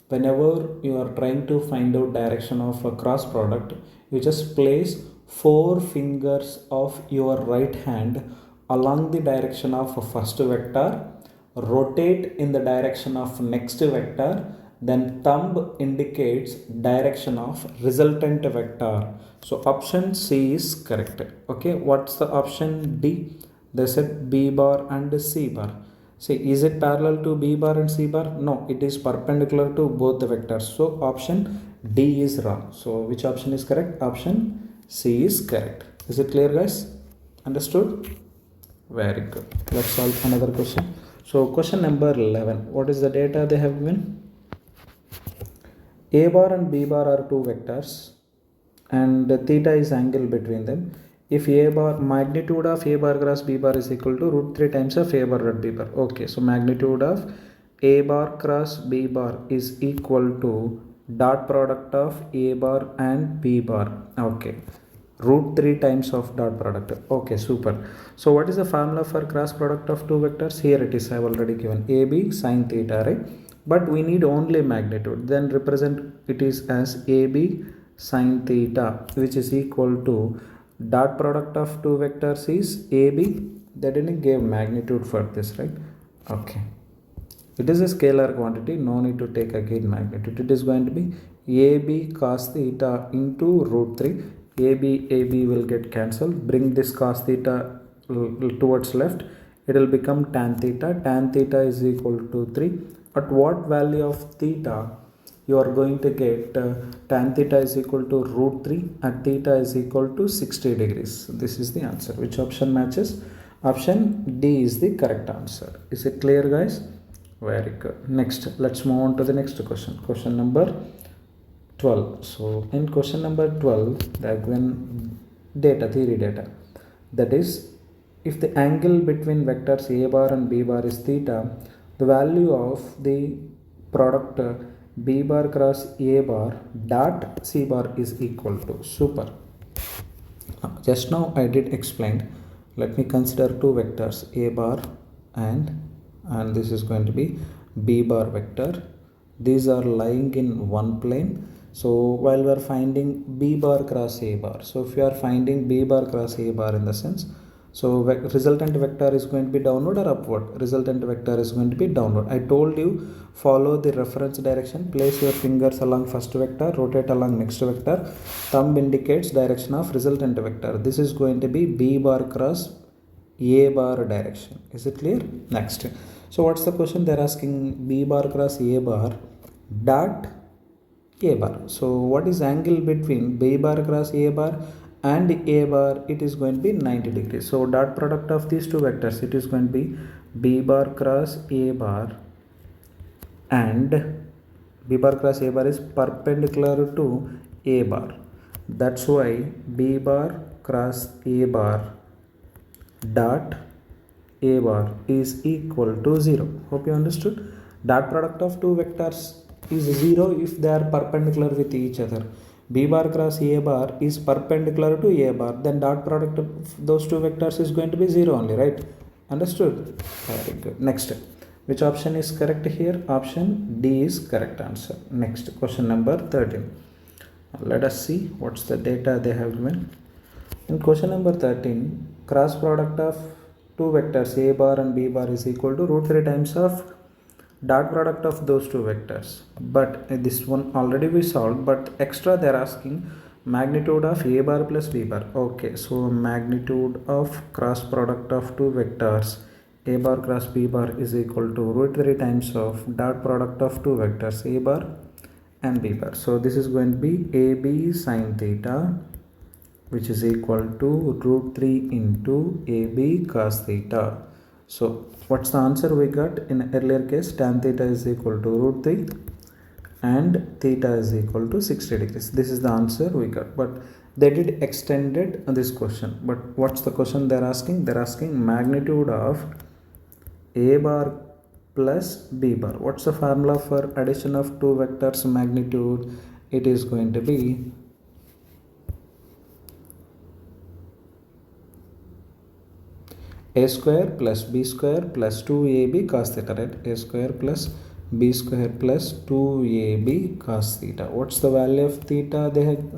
whenever you are trying to find out direction of a cross product, you just place four fingers of your right hand along the direction of first vector, rotate in the direction of next vector, then thumb indicates direction of resultant vector. So option C is correct. Okay, what's the option D? They said B bar and C bar. See, is it parallel to B bar and C bar? No, it is perpendicular to both the vectors. So option D is wrong. So which option is correct? Option C is correct. Is it clear, guys? Understood? Very good. Let's solve another question. So question number 11. What is the data they have given? A bar and B bar are two vectors and theta is angle between them. If A bar, magnitude of A bar cross B bar is equal to root 3 times of A bar dot B bar. Okay, so magnitude of A bar cross B bar is equal to dot product of A bar and B bar. Okay, root 3 times of dot product. Okay, super. So what is the formula for cross product of two vectors? Here it is, I have already given AB sine theta, right? But we need only magnitude. Then represent it is as AB sine theta, which is equal to dot product of two vectors is AB. They didn't give magnitude for this, right? Okay. It is a scalar quantity. No need to take again magnitude. It is going to be AB cos theta into root 3. AB will get cancelled. Bring this cos theta towards left. It will become tan theta. Tan theta is equal to 3. At what value of theta you are going to get tan theta is equal to root 3 and theta is equal to 60 degrees. This is the answer. Which option matches? Option D is the correct answer. Is it clear, guys? Very good. Next, let's move on to the next question. Question number 12. So in question number 12, they have given data, theory data. That is, if the angle between vectors A bar and B bar is theta, the value of the product B bar cross A bar dot C bar is equal to. Super. Just now I did explain. Let me consider two vectors A bar and this is going to be B bar vector. These are lying in one plane. So while we are finding B bar cross A bar, so if you are finding B bar cross A bar in the sense, so resultant vector is going to be downward or upward? Resultant vector is going to be downward. I told you follow the reference direction, place your fingers along first vector, rotate along next vector, thumb indicates direction of resultant vector. This is going to be B bar cross A bar direction. Is it clear? Next. So what's the question? They're asking B bar cross A bar dot A bar. So what is angle between B bar cross A bar and A bar? It is going to be 90 degrees. So dot product of these two vectors, it is going to be B bar cross A bar, and B bar cross A bar is perpendicular to A bar. That's why B bar cross A bar dot A bar is equal to 0. Hope you understood. Dot product of two vectors is 0 if they are perpendicular with each other. B bar cross A bar is perpendicular to A bar, then dot product of those two vectors is going to be 0 only, right? Understood? Very good. Next, which option is correct here? Option D is correct answer. Next, question number 13. Let us see what's the data they have given. In question number 13, cross product of two vectors A bar and B bar is equal to root 3 times of dot product of those two vectors. But this one already we solved, but extra they are asking magnitude of A bar plus B bar. Okay, so magnitude of cross product of two vectors A bar cross B bar is equal to root 3 times of dot product of two vectors A bar and B bar. So this is going to be AB sine theta, which is equal to root 3 into AB cos theta. So what's the answer we got in earlier case? Tan theta is equal to root 3 and theta is equal to 60 degrees. This is the answer we got, but they did extended this question. But what's the question they're asking? They're asking magnitude of A bar plus B bar. What's the formula for addition of two vectors magnitude? It is going to be A square plus B square plus 2AB cos theta, right? A square plus B square plus 2AB cos theta. What's the value of theta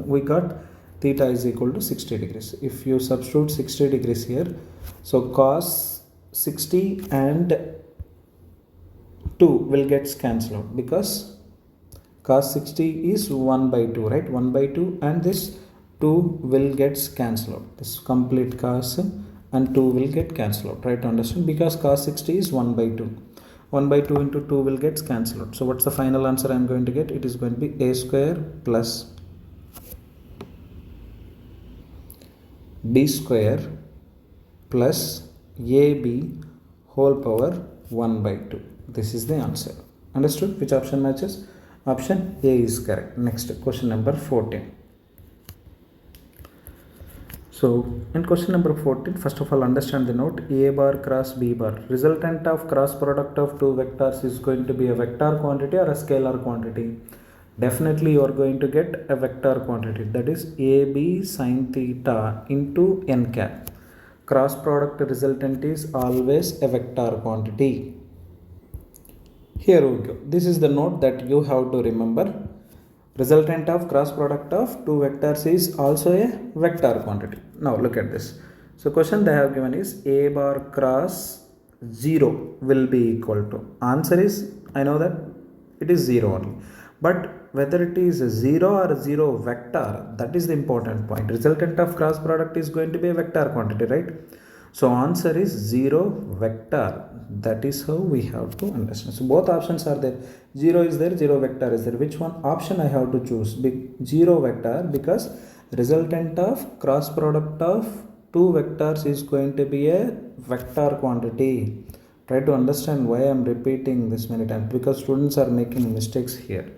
we got? Theta is equal to 60 degrees. If you substitute 60 degrees here, so cos 60 and 2 will get cancelled out, because cos 60 is 1 by 2, right? 1 by 2, and this 2 will get cancelled out. This complete cos and 2 will get cancelled out, right? Understand? Because cos 60 is 1 by 2. 1 by 2 into 2 will get cancelled out. So what's the final answer I am going to get? It is going to be A square plus B square plus AB whole power 1 by 2. This is the answer. Understood? Which option matches? Option A is correct. Next, question number 14. So in question number 14, first of all understand the note A bar cross B bar. Resultant of cross product of two vectors is going to be a vector quantity or a scalar quantity. Definitely you are going to get a vector quantity, that is AB sine theta into n cap. Cross product resultant is always a vector quantity. Here we go. This is the note that you have to remember. Resultant of cross product of two vectors is also a vector quantity. Now look at this. So question they have given is A bar cross 0 will be equal to. Answer is, I know that it is 0 only. But whether it is a 0 or a 0 vector, that is the important point. Resultant of cross product is going to be a vector quantity, right? So answer is 0 vector. That is how we have to understand. So both options are there. 0 is there, 0 vector is there. Which one option I have to choose? 0 vector, because resultant of cross product of two vectors is going to be a vector quantity. Try to understand why I am repeating this many times, because students are making mistakes here.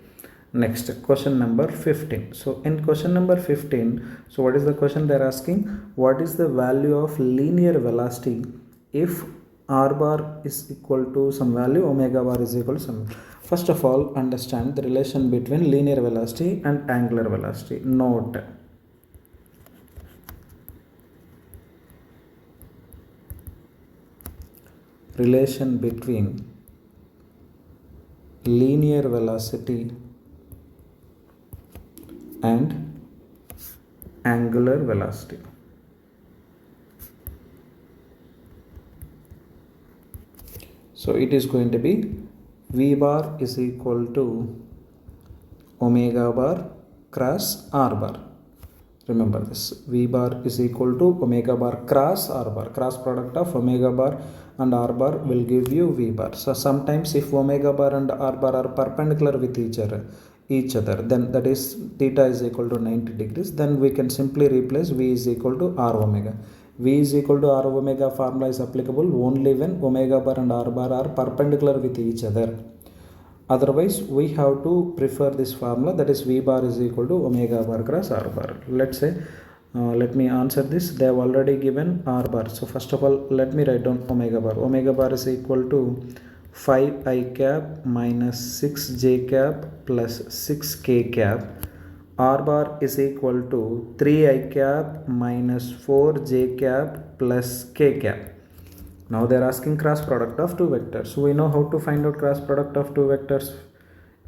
Next, question number 15. So in question number 15, so what is the question they are asking? What is the value of linear velocity if r bar is equal to some value, omega bar is equal to some. First of all, understand the relation between linear velocity and angular velocity. Note, relation between linear velocity and angular velocity. So it is going to be V bar is equal to omega bar cross R bar. Remember this, V bar is equal to omega bar cross R bar. Cross product of omega bar and R bar will give you V bar. So sometimes if omega bar and R bar are perpendicular with each other, then that is theta is equal to 90 degrees, then we can simply replace V is equal to R omega. V is equal to R omega formula is applicable only when omega bar and R bar are perpendicular with each other. Otherwise, we have to prefer this formula, that is V bar is equal to omega bar cross R bar. Let's say, let me answer this. They have already given R bar. So first of all, let me write down omega bar. Omega bar is equal to 5 I cap minus 6 j cap plus 6 k cap r bar is equal to 3 I cap minus 4 j cap plus k cap. Now they are asking cross product of two vectors. So we know how to find out cross product of two vectors.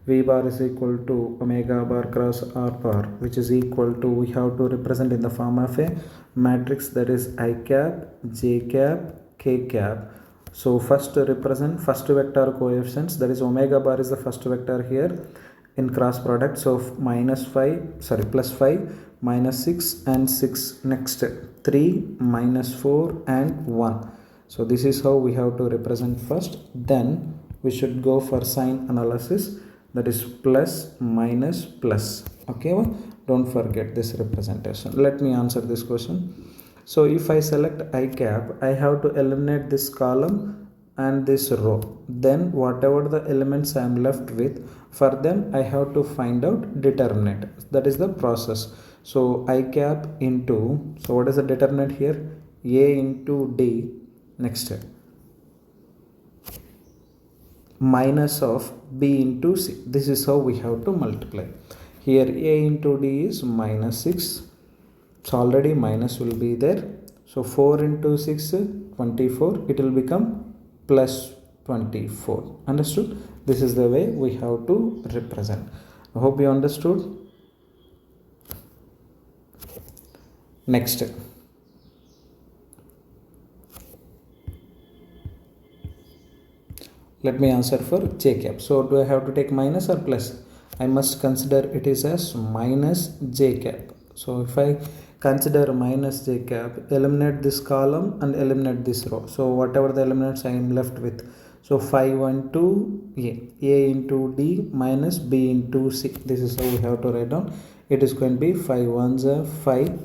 V bar is equal to omega bar cross r bar, which is equal to, we have to represent in the form of a matrix, that is I cap, j cap, k cap. So first represent first vector coefficients, that is omega bar is the first vector here in cross product. So plus 5 minus 6 and 6, next 3 minus 4 and 1. So this is how we have to represent first. Then we should go for sign analysis, that is plus minus plus. Okay, don't forget this representation. Let me answer this question. So if I select I cap, I have to eliminate this column and this row. Then whatever the elements I am left with, for them I have to find out determinant. That is the process. So I cap into, so what is the determinant here? A into D, next minus of b into c. This is how we have to multiply. Here a into d is minus 6. So already minus will be there. So 4 into 6, 24. It will become plus 24. Understood? This is the way we have to represent. I hope you understood. Next. Let me answer for j cap. So do I have to take minus or plus? I must consider it is as minus j cap. So if I consider minus j cap, eliminate this column and eliminate this row. So whatever the elements I am left with. So 5 into a into d minus b into c. This is how we have to write down. It is going to be 5 1s are 5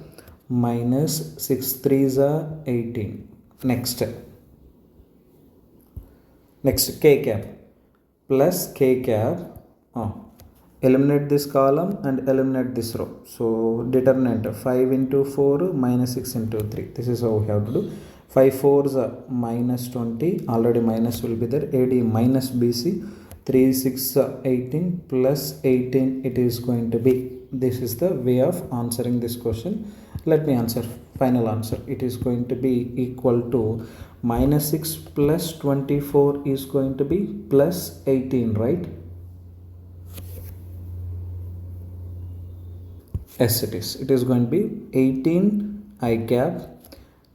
minus 6 3s are 18. Next k cap plus k cap. Eliminate this column and eliminate this row. So determinant 5 into 4 minus 6 into 3. This is how we have to do. 5 4s are minus 20. Already minus will be there. AD minus BC. 3 6 18 plus 18 it is going to be. This is the way of answering this question. Let me answer. Final answer. It is going to be equal to minus 6 plus 24 is going to be plus 18, right? Yes, it is. It is going to be 18 I cap.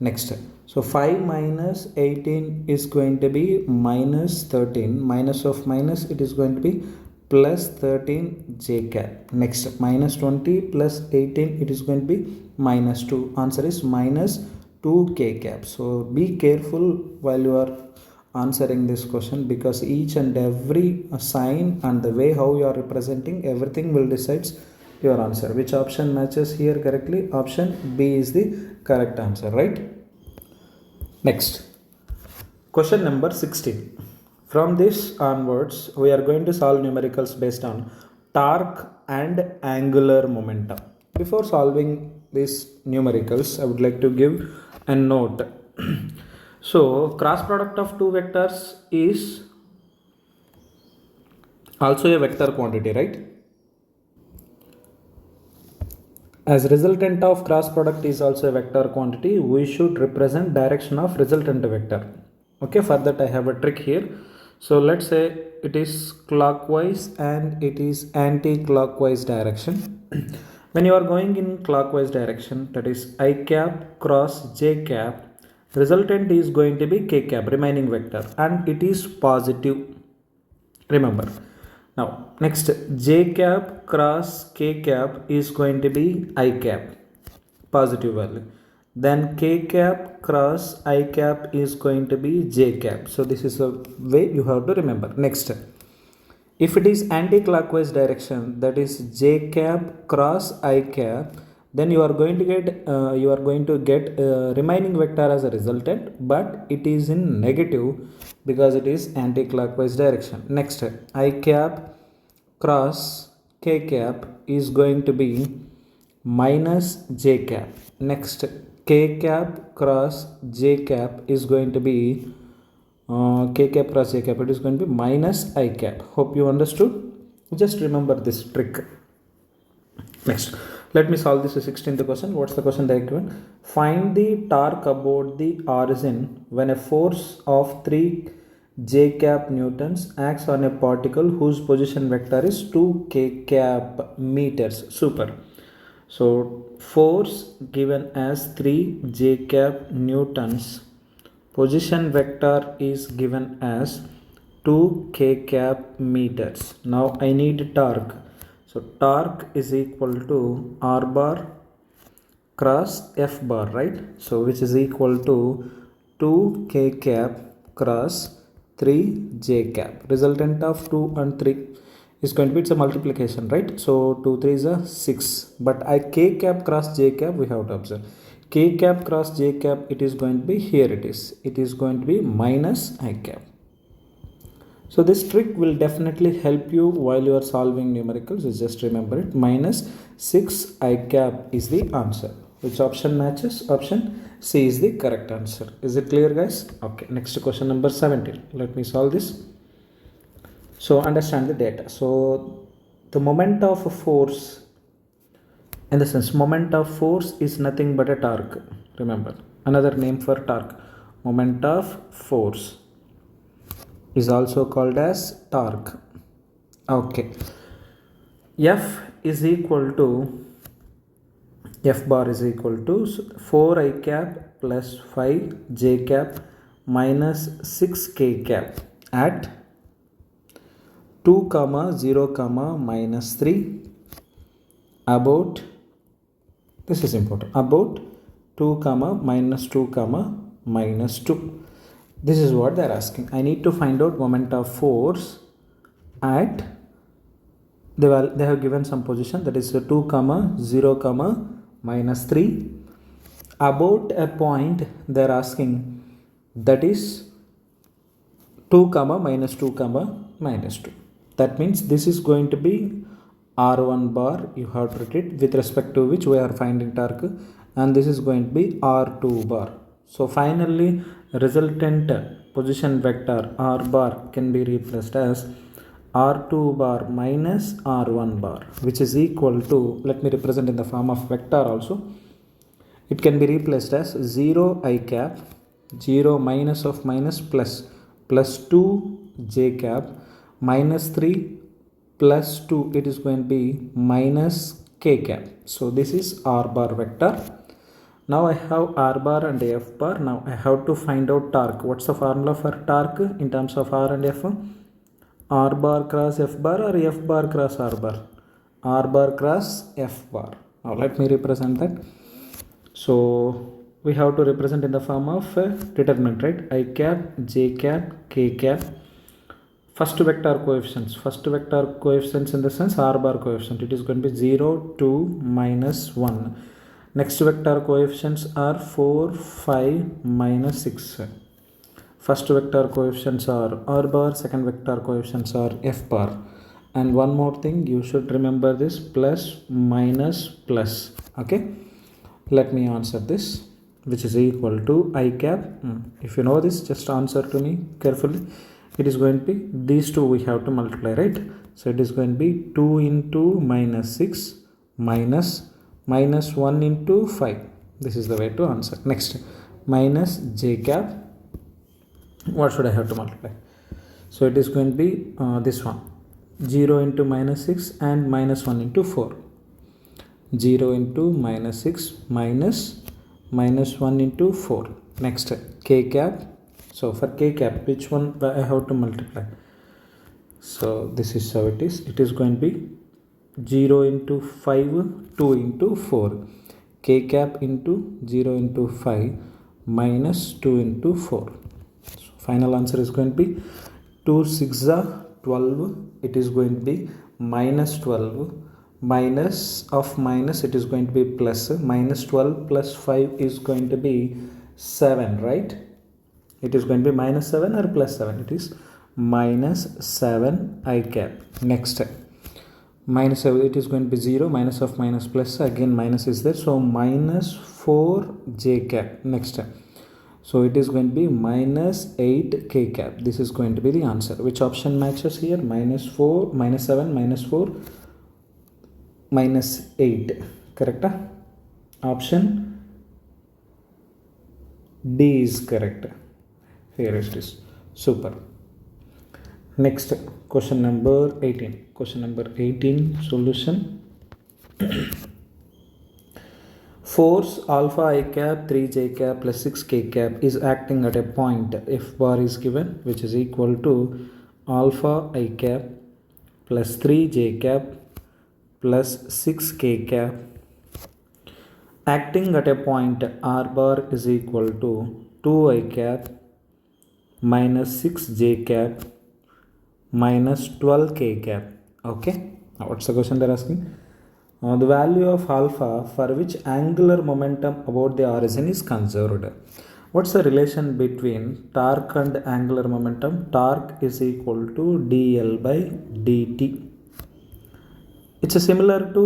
Next. So 5 minus 18 is going to be minus 13. Minus of minus, it is going to be plus 13 j cap. Next, minus 20 plus 18, it is going to be minus 2. Answer is minus 2 k cap. So be careful while you are answering this question, because each and every sign and the way how you are representing, everything will decide your answer. Which option matches here correctly? Option B is the correct answer, right? Next, question number 16. From this onwards, we are going to solve numericals based on torque and angular momentum. Before solving these numericals, I would like to give a note. So cross product of two vectors is also a vector quantity, right? As resultant of cross product is also a vector quantity, we should represent direction of resultant vector. Okay, for that I have a trick here. So let's say it is clockwise and it is anti-clockwise direction. When you are going in clockwise direction, that is I cap cross j cap, resultant is going to be k cap, remaining vector, and it is positive. Remember. Now next, j cap cross k cap is going to be I cap, positive value. Then k cap cross I cap is going to be j cap. So this is the way you have to remember. Next, if it is anti-clockwise direction, that is j cap cross I cap, then you are going to get remaining vector as a resultant, but it is in negative because it is anti-clockwise direction. Next, I cap cross k cap is going to be minus j cap. Next, k cap cross j cap is going to be k cap cross j cap, it is going to be minus I cap. Hope you understood. Just remember this trick. Next, let me solve this 16th question. What's the question they are given? Find the torque about the origin when a force of 3 j cap newtons acts on a particle whose position vector is 2 k cap meters. Super. So force given as 3 j cap newtons, position vector is given as 2 k cap meters. Now I need torque. So torque is equal to R bar cross F bar, right? So which is equal to 2 k cap cross 3 j cap. Resultant of 2 and 3 is going to be, it's a multiplication, right? So 2 3 is a 6. But I k cap cross j cap, we have to observe. K cap cross j cap, it is going to be, here it is. It is going to be minus I cap. So this trick will definitely help you while you are solving numericals. Just remember it. Minus 6 I cap is the answer. Which option matches? Option C is the correct answer. Is it clear, guys? Okay, next question number 17. Let me solve this. So understand the data. So the moment of force, in the sense, moment of force is nothing but a torque. Remember, another name for torque. Moment of force is also called as torque. Okay, F is equal to, F bar is equal to 4 I cap plus 5 j cap minus 6 k cap at 2 comma 0 comma minus 3 about, this is important, about 2 comma minus 2 comma minus 2. This is what they are asking. I need to find out moment of force at, they have given some position, that is 2 comma 0 comma minus 3 about a point they are asking, that is 2 comma minus 2 comma minus 2. That means this is going to be R1 bar, you have to write it, with respect to which we are finding torque, and this is going to be R2 bar. So finally resultant position vector R bar can be replaced as R2 bar minus R1 bar, which is equal to, let me represent in the form of vector also. It can be replaced as 0 I cap, 0 minus of minus plus, plus 2 j cap minus 3 plus 2, it is going to be minus k cap. So this is R bar vector. Now I have R bar and F bar. Now I have to find out torque. What's the formula for torque in terms of R and F? R bar cross F bar or F bar cross R bar? R bar cross F bar. Now let me represent that. So we have to represent in the form of determinant, right? I cap, J cap, K cap. First vector coefficients. First vector coefficients in the sense R bar coefficient. It is going to be 0, 2, minus 1. Next vector coefficients are 4, 5, minus 6. First vector coefficients are R bar, second vector coefficients are F bar. And one more thing, you should remember this, plus, minus, plus. Okay, let me answer this, which is equal to I cap. If you know this, just answer to me carefully. It is going to be, these two we have to multiply, right? So it is going to be 2 into minus 6 minus 1 into 5. This is the way to answer. Next, minus j cap. What should I have to multiply? So it is going to be this one, 0 into minus 6 and minus 1 into 4. 0 into minus 6 minus 1 into 4. Next, k cap. So for k cap, which one I have to multiply? So this is how it is. It is going to be 0 into 5, 2 into 4. K cap into 0 into 5 minus 2 into 4. So final answer is going to be 2 6 are 12. It is going to be minus 12. Minus of minus, it is going to be plus. Minus 12 plus 5 is going to be 7, right? It is going to be minus 7 or plus 7? It is minus 7 I cap. Next, minus 7, it is going to be 0. Minus of minus plus, again minus is there. So minus 4 j cap. Next, so it is going to be minus 8 k cap. This is going to be the answer. Which option matches here? Minus 4, minus 7, minus 4, minus 8. Correct? Option D is correct. Here it is. Super. Next, question number 18. Question number 18 solution. Force alpha I cap 3j cap plus 6k cap is acting at a point F bar is given, which is equal to alpha I cap plus 3j cap plus 6k cap, acting at a point R bar is equal to 2I cap minus 6j cap minus 12k cap. Okay, now what's the question they're asking? The value of alpha for which angular momentum about the origin is conserved. What's the relation between torque and angular momentum? Torque is equal to dl by dt. It's similar to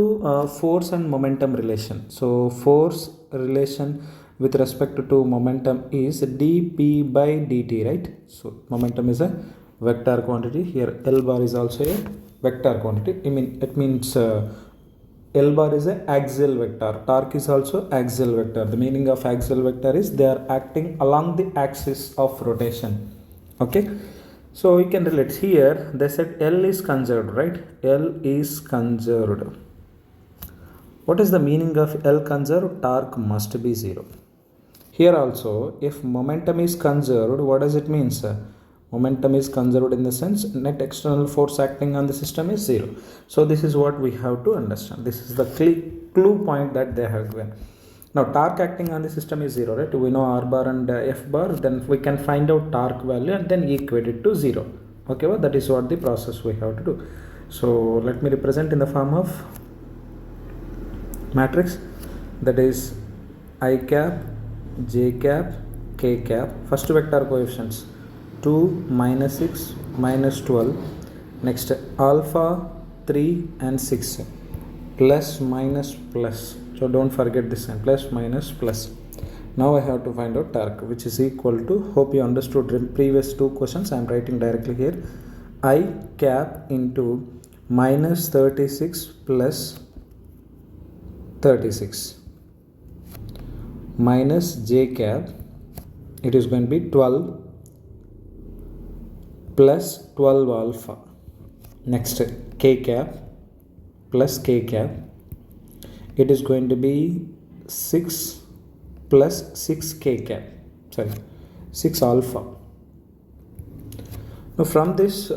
force and momentum relation. So force relation with respect to momentum is dp by dt, right? So momentum is a vector quantity. Here L bar is also a vector quantity. It means L bar is an axial vector. Torque is also axial vector. The meaning of axial vector is they are acting along the axis of rotation. Okay, so we can relate here. They said L is conserved, right? L is conserved. What is the meaning of L conserved? Torque must be 0. Here also, if momentum is conserved, what does it mean, sir? Momentum is conserved in the sense net external force acting on the system is 0. So this is what we have to understand. This is the clue point that they have given. Now torque acting on the system is 0, right? We know R bar and F bar, then we can find out torque value and then equate it to 0. Okay, well, that is what the process we have to do. So let me represent in the form of matrix, that is I cap, J cap, K cap. First vector coefficients 2, minus 6, minus 12. Next alpha 3 and 6, plus minus plus. So don't forget this sign, plus minus plus. Now I have to find out torque, which is equal to, hope you understood previous two questions. I am writing directly here. I cap into minus 36 plus 36 minus J cap. It is going to be 12 plus 12 alpha. Next k cap plus k cap. It is going to be 6 plus 6k cap. Sorry, 6 alpha. Now from this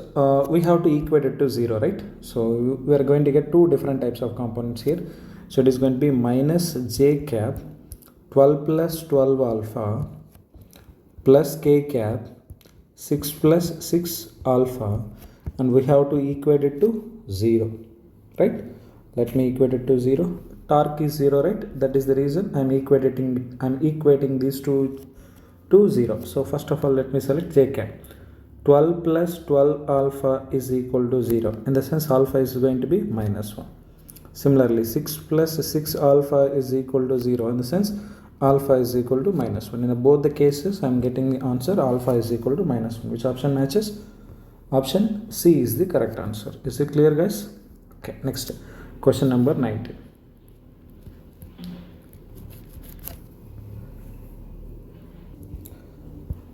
we have to equate it to 0, right? So we are going to get two different types of components here. So it is going to be minus j cap 12 plus 12 alpha plus k cap 6 plus 6 alpha, and we have to equate it to 0, right? Let me equate it to 0. Torque is 0, right? That is the reason I'm equating these two to 0. So first of all, let me select J cap. 12 plus 12 alpha is equal to 0. In the sense alpha is going to be minus 1. Similarly, 6 plus 6 alpha is equal to 0. In the sense alpha is equal to minus 1. In both the cases, I am getting the answer alpha is equal to minus 1. Which option matches? Option C is the correct answer. Is it clear, guys? Okay, next question number 19.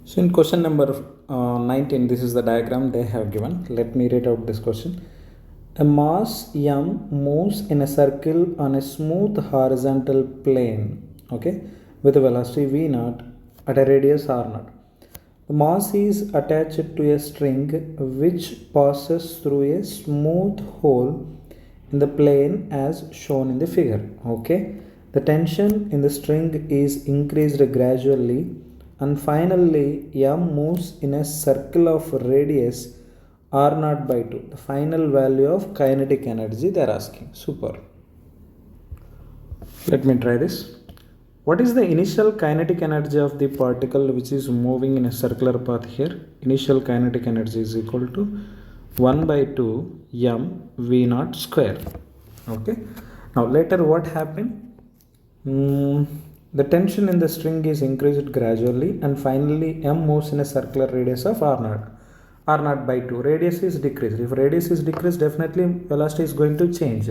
So in question number 19, this is the diagram they have given. Let me read out this question. A mass M moves in a circle on a smooth horizontal plane, okay, with a velocity v0 at a radius r0. The mass is attached to a string which passes through a smooth hole in the plane as shown in the figure. Okay, the tension in the string is increased gradually, and finally M moves in a circle of radius r0 by 2. The final value of kinetic energy they are asking. Super. Let me try this. What is the initial kinetic energy of the particle which is moving in a circular path here? Initial kinetic energy is equal to 1 by 2 m v0 square. Okay. Now later what happened? The tension in the string is increased gradually, and finally m moves in a circular radius of r0. r0 by 2. Radius is decreased. If radius is decreased, definitely velocity is going to change.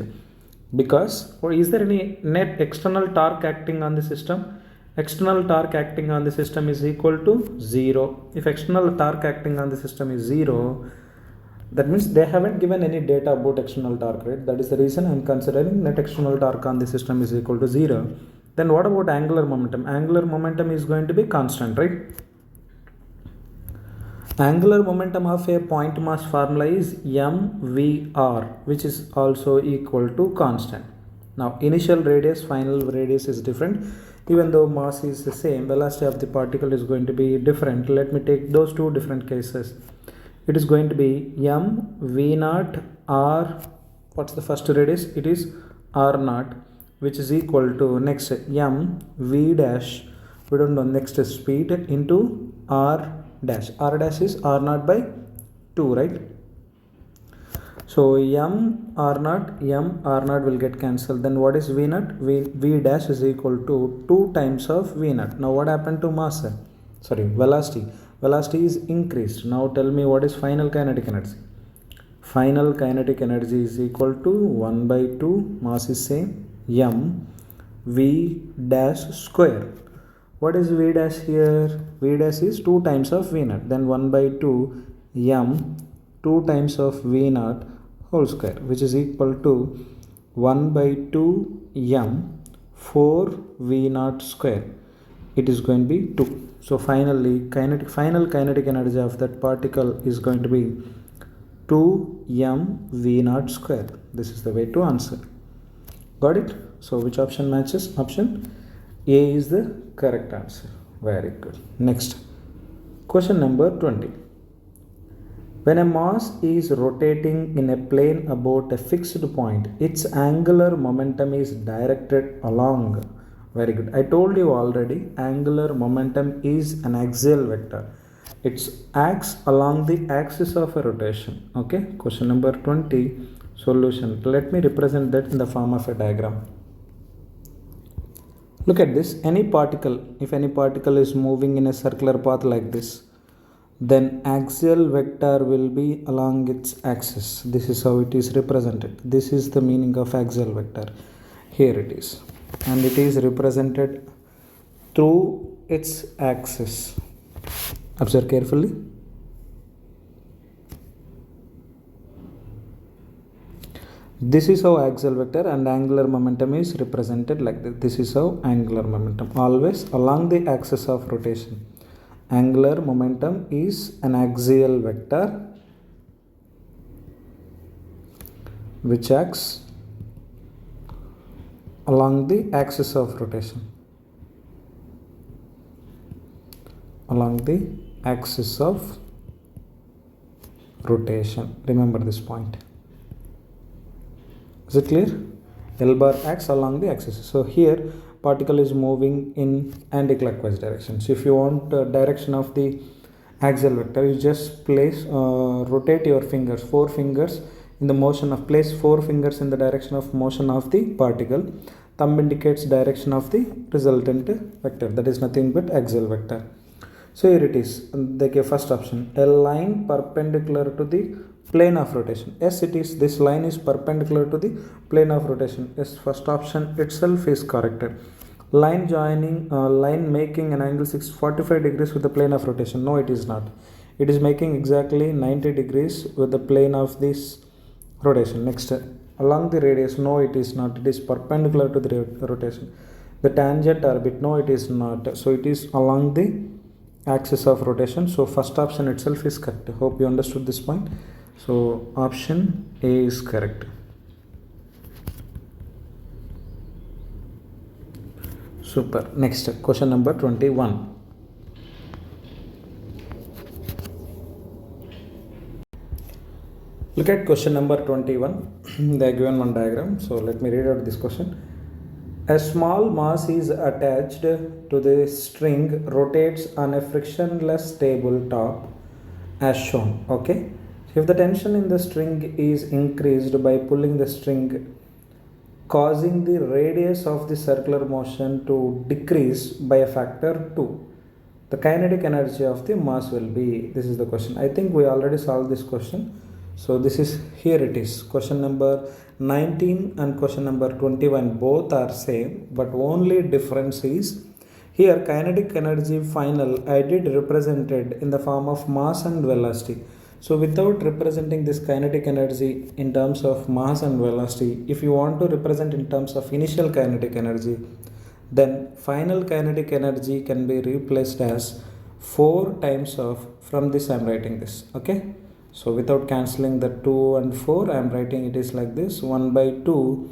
because, or is there any net external torque acting on the system? External torque acting on the system is equal to 0. If external torque acting on the system is 0, that means they haven't given any data about external torque, right? That is the reason I am considering net external torque on the system is equal to 0. Then what about angular momentum? Angular momentum is going to be constant, right? Angular momentum of a point mass formula is mvr, which is also equal to constant. Now initial radius, final radius is different. Even though mass is the same, velocity of the particle is going to be different. Let me take those two different cases. It is going to be m v naught r, what's the first radius? It is r naught, which is equal to next m v dash, we don't know, next speed, into r dash. R dash is r naught by 2, right? So m r naught will get cancelled. Then what is v naught? V dash is equal to 2 times of v naught. Now what happened to mass? Sorry, velocity. Velocity is increased. Now tell me what is final kinetic energy. Final kinetic energy is equal to 1 by 2, mass is same, m v dash square. What is v dash here? V dash is 2 times of v naught. Then 1 by 2 m 2 times of v naught whole square, which is equal to 1 by 2 m 4 v naught square. It is going to be 2. So finally, final kinetic energy of that particle is going to be 2 m v naught square. This is the way to answer. Got it? So which option matches? Option A is the correct answer. Very good. Next, question number 20. When a mass is rotating in a plane about a fixed point, its angular momentum is directed along. Very good. I told you already, angular momentum is an axial vector. It acts along the axis of a rotation. Okay. Question number 20, solution. Let me represent that in the form of a diagram. Look at this. Any particle, if any particle is moving in a circular path like this, then axial vector will be along its axis. This is how it is represented. This is the meaning of axial vector. Here it is. And it is represented through its axis. Observe carefully. This is how axial vector and angular momentum is represented like this. This is how angular momentum, always along the axis of rotation. Angular momentum is an axial vector which acts along the axis of rotation. Along the axis of rotation. Remember this point. Is it clear? L bar acts along the axis. So here particle is moving in anti-clockwise direction. So if you want direction of the axial vector, you just place, rotate your fingers, 4 fingers in the motion of, place 4 fingers in the direction of motion of the particle. Thumb indicates direction of the resultant vector. That is nothing but axial vector. So here it is. They give first option, a line perpendicular to the plane of rotation. Yes, it is. This line is perpendicular to the plane of rotation. Yes, first option itself is correct. Line joining, line making an angle 45 degrees with the plane of rotation. No, it is not. It is making exactly 90 degrees with the plane of this rotation. Next, along the radius. No, it is not. It is perpendicular to the rotation. The tangent orbit. No, it is not. So it is along the axis of rotation. So first option itself is correct. Hope you understood this point. So option A is correct. Super. Next, question number 21. Look at question number 21. They are given one diagram. So let me read out this question. A small mass is attached to the string, rotates on a frictionless tabletop as shown. Okay. If the tension in the string is increased by pulling the string, causing the radius of the circular motion to decrease by a factor 2, the kinetic energy of the mass will be. This is the question. I think we already solved this question. So this is, here it is, question number 19 and question number 21 both are same, but only difference is here kinetic energy final I did represented in the form of mass and velocity. So without representing this kinetic energy in terms of mass and velocity, if you want to represent in terms of initial kinetic energy, then final kinetic energy can be replaced as 4 times of, from this I am writing this, okay. So without cancelling the 2 and 4, I am writing it is like this, 1 by 2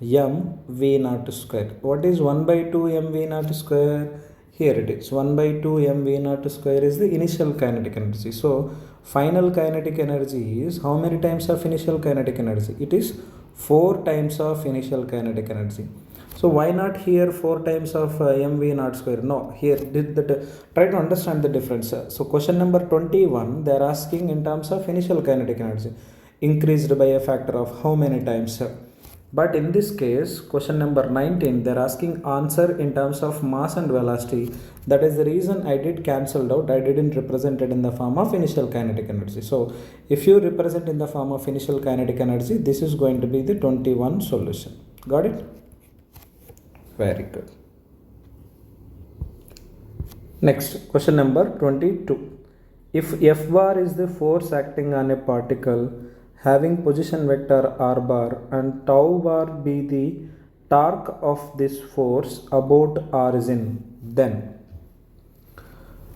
m v naught square. What is 1 by 2 m v naught square? Here it is, 1 by 2 m v naught square is the initial kinetic energy. So final kinetic energy is how many times of initial kinetic energy? It is 4 times of initial kinetic energy. So why not here 4 times of mv naught square? No, here try to understand the difference. So question number 21, they are asking in terms of initial kinetic energy increased by a factor of how many times? But in this case, question number 19, they are asking answer in terms of mass and velocity. That is the reason I did cancelled out. I didn't represent it in the form of initial kinetic energy. So if you represent in the form of initial kinetic energy, this is going to be the 21 solution. Got it? Very good. Next, question number 22. If F bar is the force acting on a particle having position vector r bar and tau bar be the torque of this force about origin, then.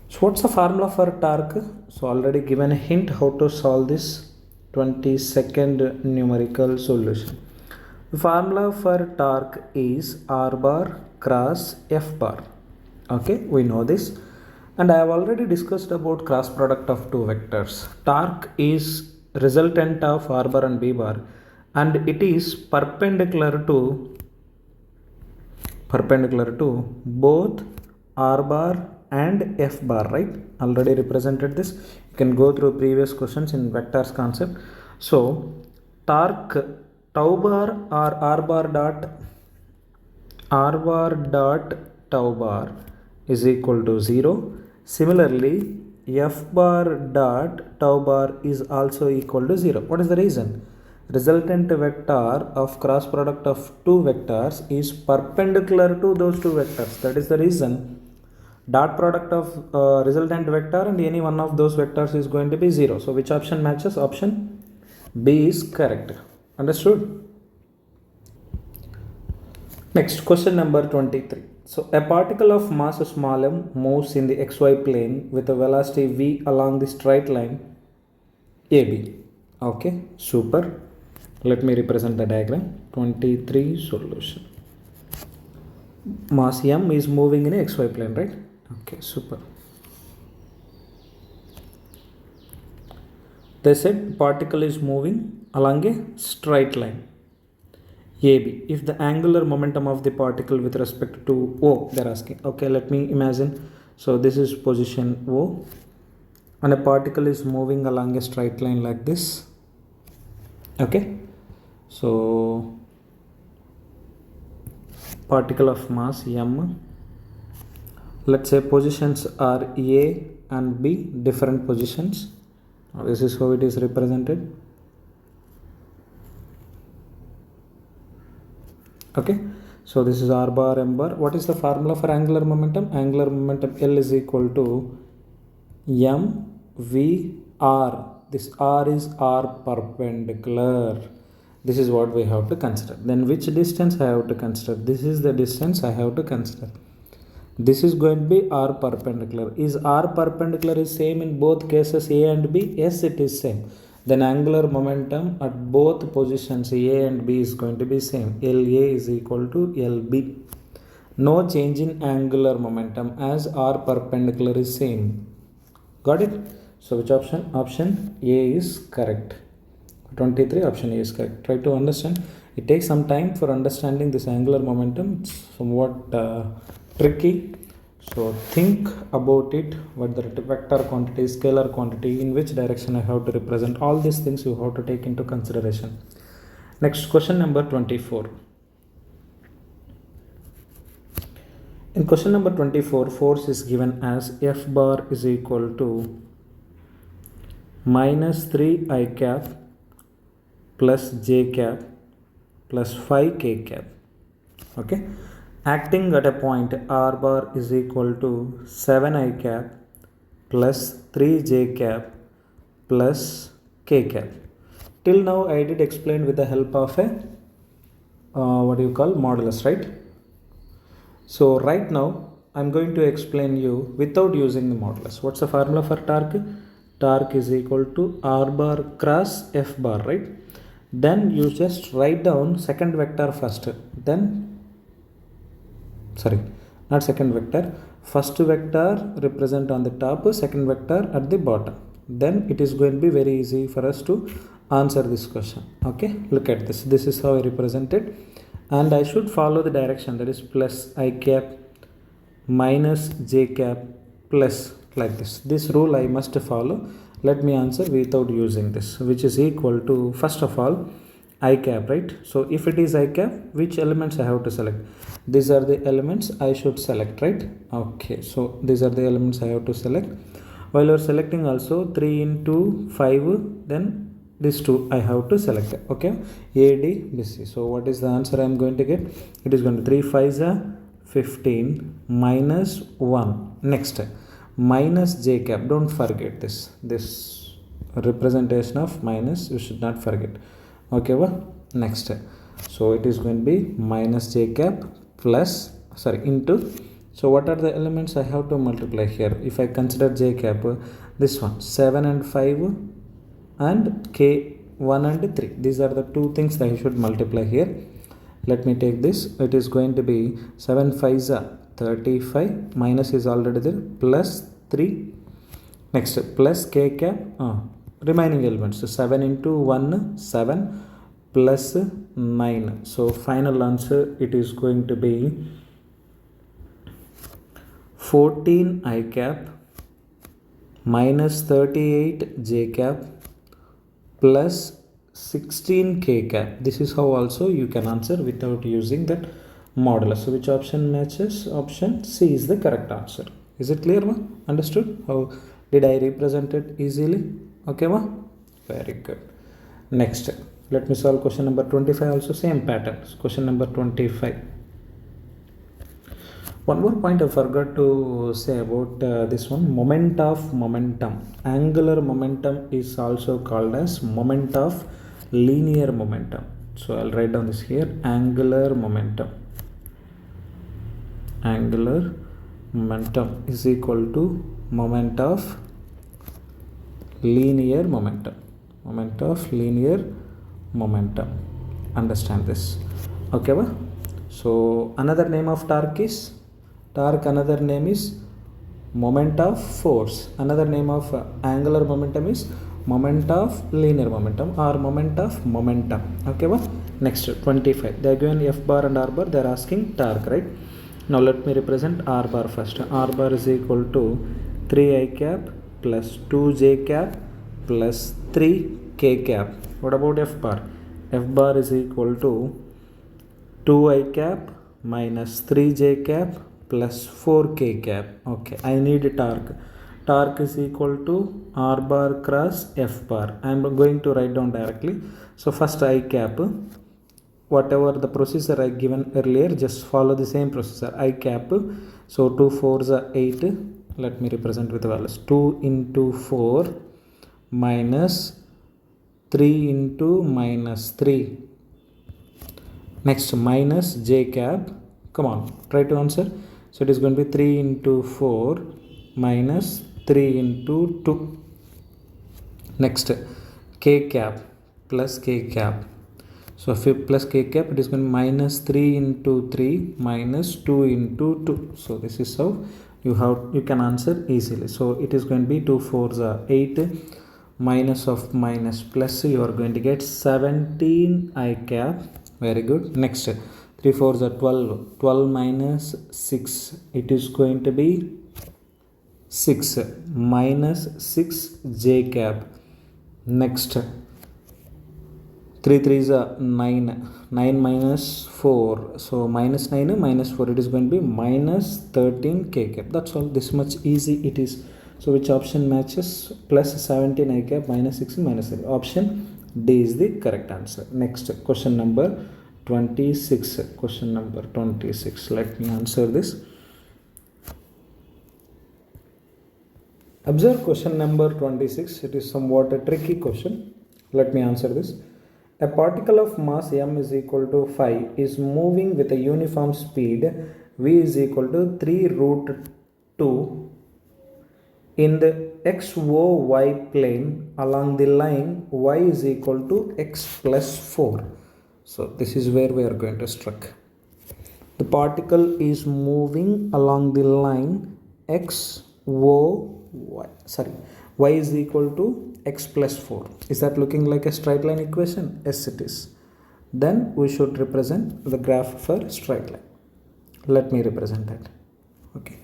So what's the formula for torque? So already given a hint how to solve this 22nd numerical solution. The formula for torque is r bar cross F bar. Okay, we know this, and I have already discussed about cross product of two vectors. Torque is resultant of r bar and b bar, and it is perpendicular to both r bar and F bar, right? Already represented this. You can go through previous questions in vectors concept. So torque tau bar or r bar dot tau bar is equal to 0. Similarly, F bar dot tau bar is also equal to 0. What is the reason? Resultant vector of cross product of two vectors is perpendicular to those two vectors. That is the reason dot product of resultant vector and any one of those vectors is going to be 0. So which option matches? Option B is correct. Understood? Next, question number 23. So a particle of mass small m moves in the xy plane with a velocity v along the straight line AB. Okay, super. Let me represent the diagram. 23 solution. Mass m is moving in a xy plane, right? Okay, super. They said particle is moving along a straight line AB. If the angular momentum of the particle with respect to O, they're asking. Okay, let me imagine. So this is position O, and a particle is moving along a straight line like this. Okay, so particle of mass m. Let's say positions are A and B, different positions. This is how it is represented. Okay, so this is r bar m bar. What is the formula for angular momentum? Angular momentum L is equal to m v r. This r is r perpendicular. This is what we have to consider. Then which distance I have to consider? This is the distance I have to consider. This is going to be r perpendicular. Is r perpendicular is same in both cases A and B? Yes, it is same. Then angular momentum at both positions A and B is going to be same. LA is equal to LB. No change in angular momentum as r perpendicular is same. Got it? So which option? Option A is correct. 23, option A is correct. Try to understand. It takes some time for understanding this angular momentum. It's somewhat tricky. So think about it, what the vector quantity, scalar quantity, in which direction I have to represent. All these things you have to take into consideration. Next, question number 24. In question number 24, force is given as F bar is equal to minus 3 I cap plus j cap plus 5 k cap. Okay, acting at a point r bar is equal to 7 I cap plus 3 j cap plus k cap. Till now I did explain with the help of a what do you call modulus, right? So right now I'm going to explain you without using the modulus. What's the formula for torque? Torque is equal to r bar cross f bar, right? Then you just write down second vector first, then sorry, not second vector, first vector represent on the top, second vector at the bottom. Then it is going to be very easy for us to answer this question. Okay, look at this. This is how I represent it, and I should follow the direction, that is plus I cap minus j cap plus, like this. This rule I must follow. Let me answer without using this, which is equal to, first of all, I cap, right? So if it is I cap, which elements I have to select? These are the elements I should select, right? Okay, so these are the elements I have to select. While you are selecting also 3 into 5, then these two I have to select. Okay, A, D, B, C. So what is the answer I am going to get? It is going to 3 5s are 15 minus 1. Next, minus j cap. Don't forget this representation of minus, you should not forget. Okay, well, next, so it is going to be minus j cap plus, sorry, into, so what are the elements I have to multiply here? If I consider j cap, this one 7 and 5 and k 1 and 3, these are the two things that I should multiply here. Let me take this. It is going to be 7 5s are 35, minus is already there, plus 3. Next, plus k cap, remaining elements, so 7 into 1 7 plus 9. So final answer, it is going to be 14 I cap minus 38 j cap plus 16 k cap. This is how also you can answer without using that modulus. So which option matches? Option C is the correct answer. Is it clear, ma? Understood? How did I represent it easily? Okay, ma? Very good. Next, let me solve question number 25 also, same pattern. Question number 25. One more point I forgot to say about this one, moment of momentum. Angular momentum is also called as moment of linear momentum. So I'll write down this here, angular momentum. Angular momentum is equal to moment of linear momentum. Moment of linear momentum. Understand this. Okay, well? So another name of torque is torque, another name is moment of force. Another name of angular momentum is moment of linear momentum or moment of momentum. Okay, well, next 25. They are given f bar and r bar. They are asking torque, right? Now let me represent r bar first. R bar is equal to 3 I cap plus 2 j cap plus 3 k cap. What about f bar? F bar is equal to 2 I cap minus 3 j cap plus 4 k cap. Okay, I need torque. Torque is equal to r bar cross f bar. I am going to write down directly. So first I cap, whatever the procedure I given earlier, just follow the same procedure. I cap, so 2 4s are 8. Let me represent with values. 2 into 4 minus 3 into minus 3. Next, minus j cap. Come on, try to answer. So it is going to be 3 into 4 minus 3 into 2. Next, k cap plus k cap. So if you plus k cap, it is going to be minus 3 into 3 minus 2 into 2. So this is how you can answer easily. So it is going to be 2 4s are 8, minus of minus plus, you are going to get 17 I cap. Very good. Next, 3 4s are 12. 12 minus 6, it is going to be 6 minus 6 j cap. Next, 3 3s are 9. 9 minus 4, so minus 9 minus 4, it is going to be minus 13 k cap. That's all. This much easy it is. So which option matches? Plus 17 I cap minus 6 minus 3. Option D is the correct answer. Next, question number 26. Question number 26. Let me answer this. Observe question number 26. It is somewhat a tricky question. Let me answer this. A particle of mass m is equal to 5 is moving with a uniform speed v is equal to 3 root 2 in the xy plane along the line y is equal to x plus 4. So this is where we are going to struck. The particle is moving along the line y is equal to x plus 4. Is that looking like a straight line equation? Yes, it is. Then we should represent the graph for straight line. Let me represent that. Okay.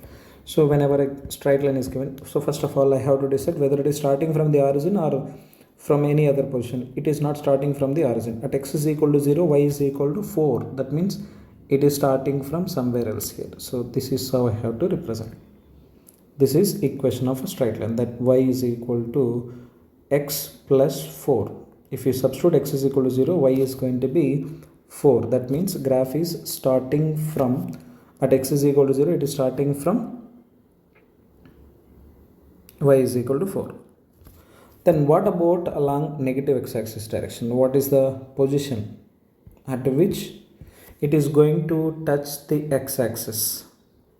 So whenever a straight line is given, so first of all I have to decide whether it is starting from the origin or from any other position. It is not starting from the origin. At x is equal to 0, y is equal to 4. That means it is starting from somewhere else here. So this is how I have to represent. This is equation of a straight line, that y is equal to x plus 4. If you substitute x is equal to 0, y is going to be 4. That means graph is starting from, at x is equal to 0, it is starting from y is equal to 4. Then what about along negative x-axis direction? What is the position at which it is going to touch the x-axis?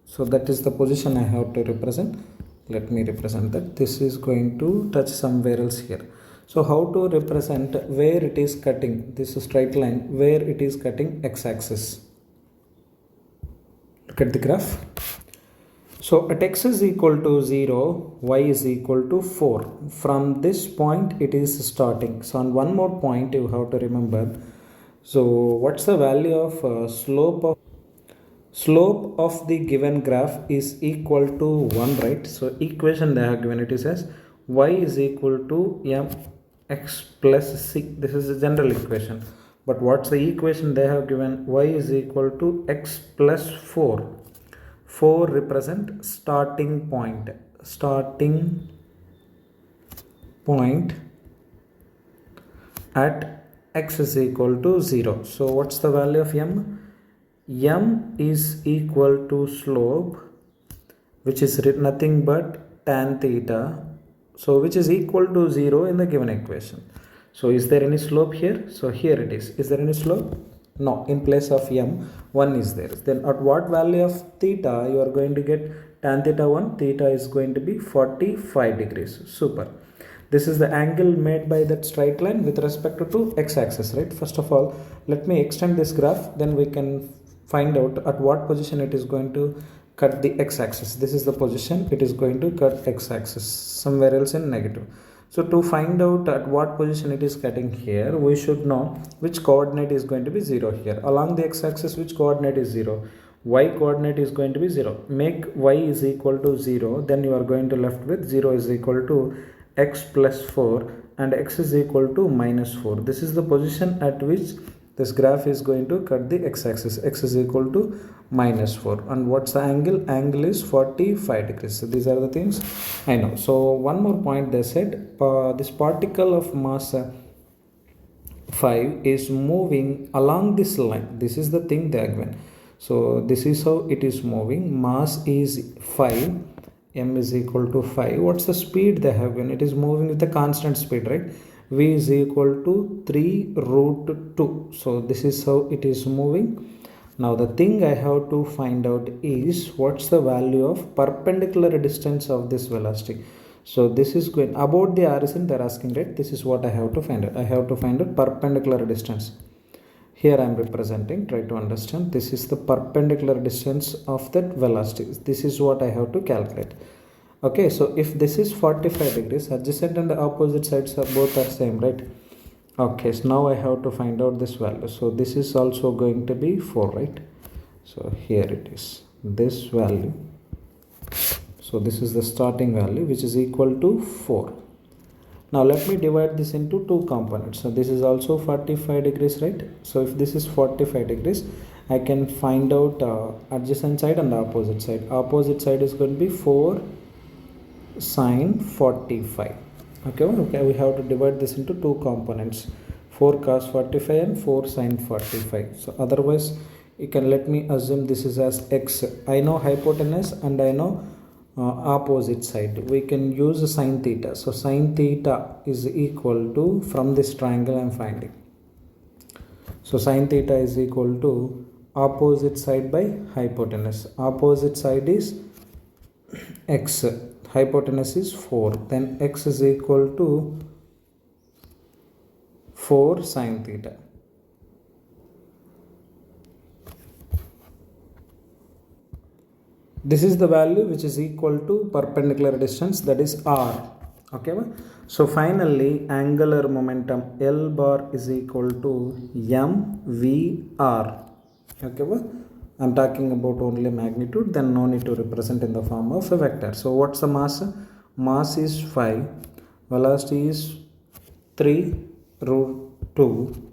So that is the position I have to represent. Let me represent that. This is going to touch somewhere else here. So how to represent where it is cutting? This is straight line where it is cutting x-axis. Look at the graph. So at x is equal to 0, y is equal to 4. From this point it is starting. So on one more point you have to remember. So what's the value of slope of the given graph is equal to 1, right? So equation they have given it is as y is equal to mx plus c. This is a general equation. But what's the equation they have given? Y is equal to x plus 4. 4 represent starting point. Starting point at x is equal to 0. So what's the value of m? M is equal to slope, which is nothing but tan theta. So which is equal to 0 in the given equation. So is there any slope here? So here it is. Is there any slope? No. In place of m, 1 is there. Then at what value of theta you are going to get tan theta 1? Theta is going to be 45 degrees. Super. This is the angle made by that straight line with respect to x-axis, right? First of all, let me extend this graph. Then we can find out at what position it is going to cut the x-axis. This is the position it is going to cut x-axis, somewhere else in negative. So to find out at what position it is cutting here, we should know which coordinate is going to be 0 here. Along the x-axis, which coordinate is 0? Y coordinate is going to be 0. Make y is equal to 0, then you are going to left with 0 is equal to x plus 4 and x is equal to minus 4. This is the position at which this graph is going to cut the x-axis. X is equal to minus 4. And what's the angle? Angle is 45 degrees. So these are the things I know. So one more point they said, this particle of mass 5 is moving along this line. This is the thing they are given. So this is how it is moving. Mass is 5. M is equal to 5. What's the speed they have given? It is moving with a constant speed, right? V is equal to 3 root 2. So this is how it is moving. Now the thing I have to find out is what's the value of perpendicular distance of this velocity. So this is going about the origin they are asking, right? This is what I have to find out. I have to find out perpendicular distance. Here I am representing, try to understand. This is the perpendicular distance of that velocity. This is what I have to calculate. Okay, so if this is 45 degrees, adjacent and opposite sides are both are same, right? Okay, so now I have to find out this value. So this is also going to be 4, right? So here it is, this value. So this is the starting value, which is equal to 4. Now let me divide this into two components. So this is also 45 degrees, right? So if this is 45 degrees, I can find out adjacent side and opposite side. Opposite side is going to be 4 sine 45. Okay, we have to divide this into two components, 4 cos 45 and 4 sin 45. So otherwise you can let me assume this is as x. I know hypotenuse and I know opposite side. We can use sin theta. So sin theta is equal to, from this triangle I am finding. So sin theta is equal to opposite side by hypotenuse. Opposite side is x, hypotenuse is 4, then x is equal to 4 sin theta. This is the value which is equal to perpendicular distance, that is r. Okay, so finally angular momentum L bar is equal to mvr. Okay, I'm talking about only magnitude, then no need to represent in the form of a vector. So what's the mass? Mass is 5, velocity is 3 root 2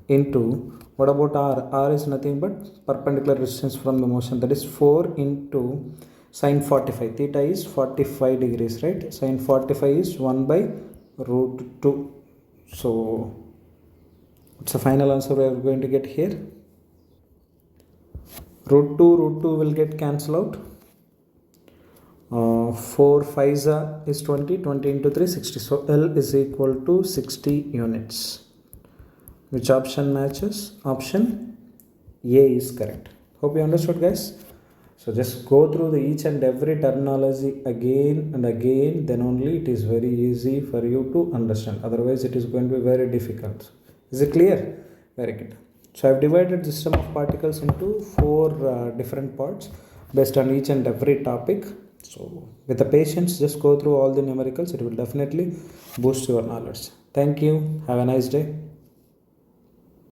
into, what about r? R is nothing but perpendicular distance from the motion, that is 4 into sin 45. Theta is 45 degrees, right? Sin 45 is 1 by root 2. So what's the final answer we are going to get here? Root 2 will get cancelled out. 4 5 is 20, 20 into 3, 60. So L is equal to 60 units. Which option matches? Option A is correct. Hope you understood, guys. So just go through each and every terminology again and again, then only it is very easy for you to understand. Otherwise it is going to be very difficult. Is it clear? Very good. So I have divided the system of particles into 4 different parts based on each and every topic. So with the patience, just go through all the numericals. It will definitely boost your knowledge. Thank you. Have a nice day.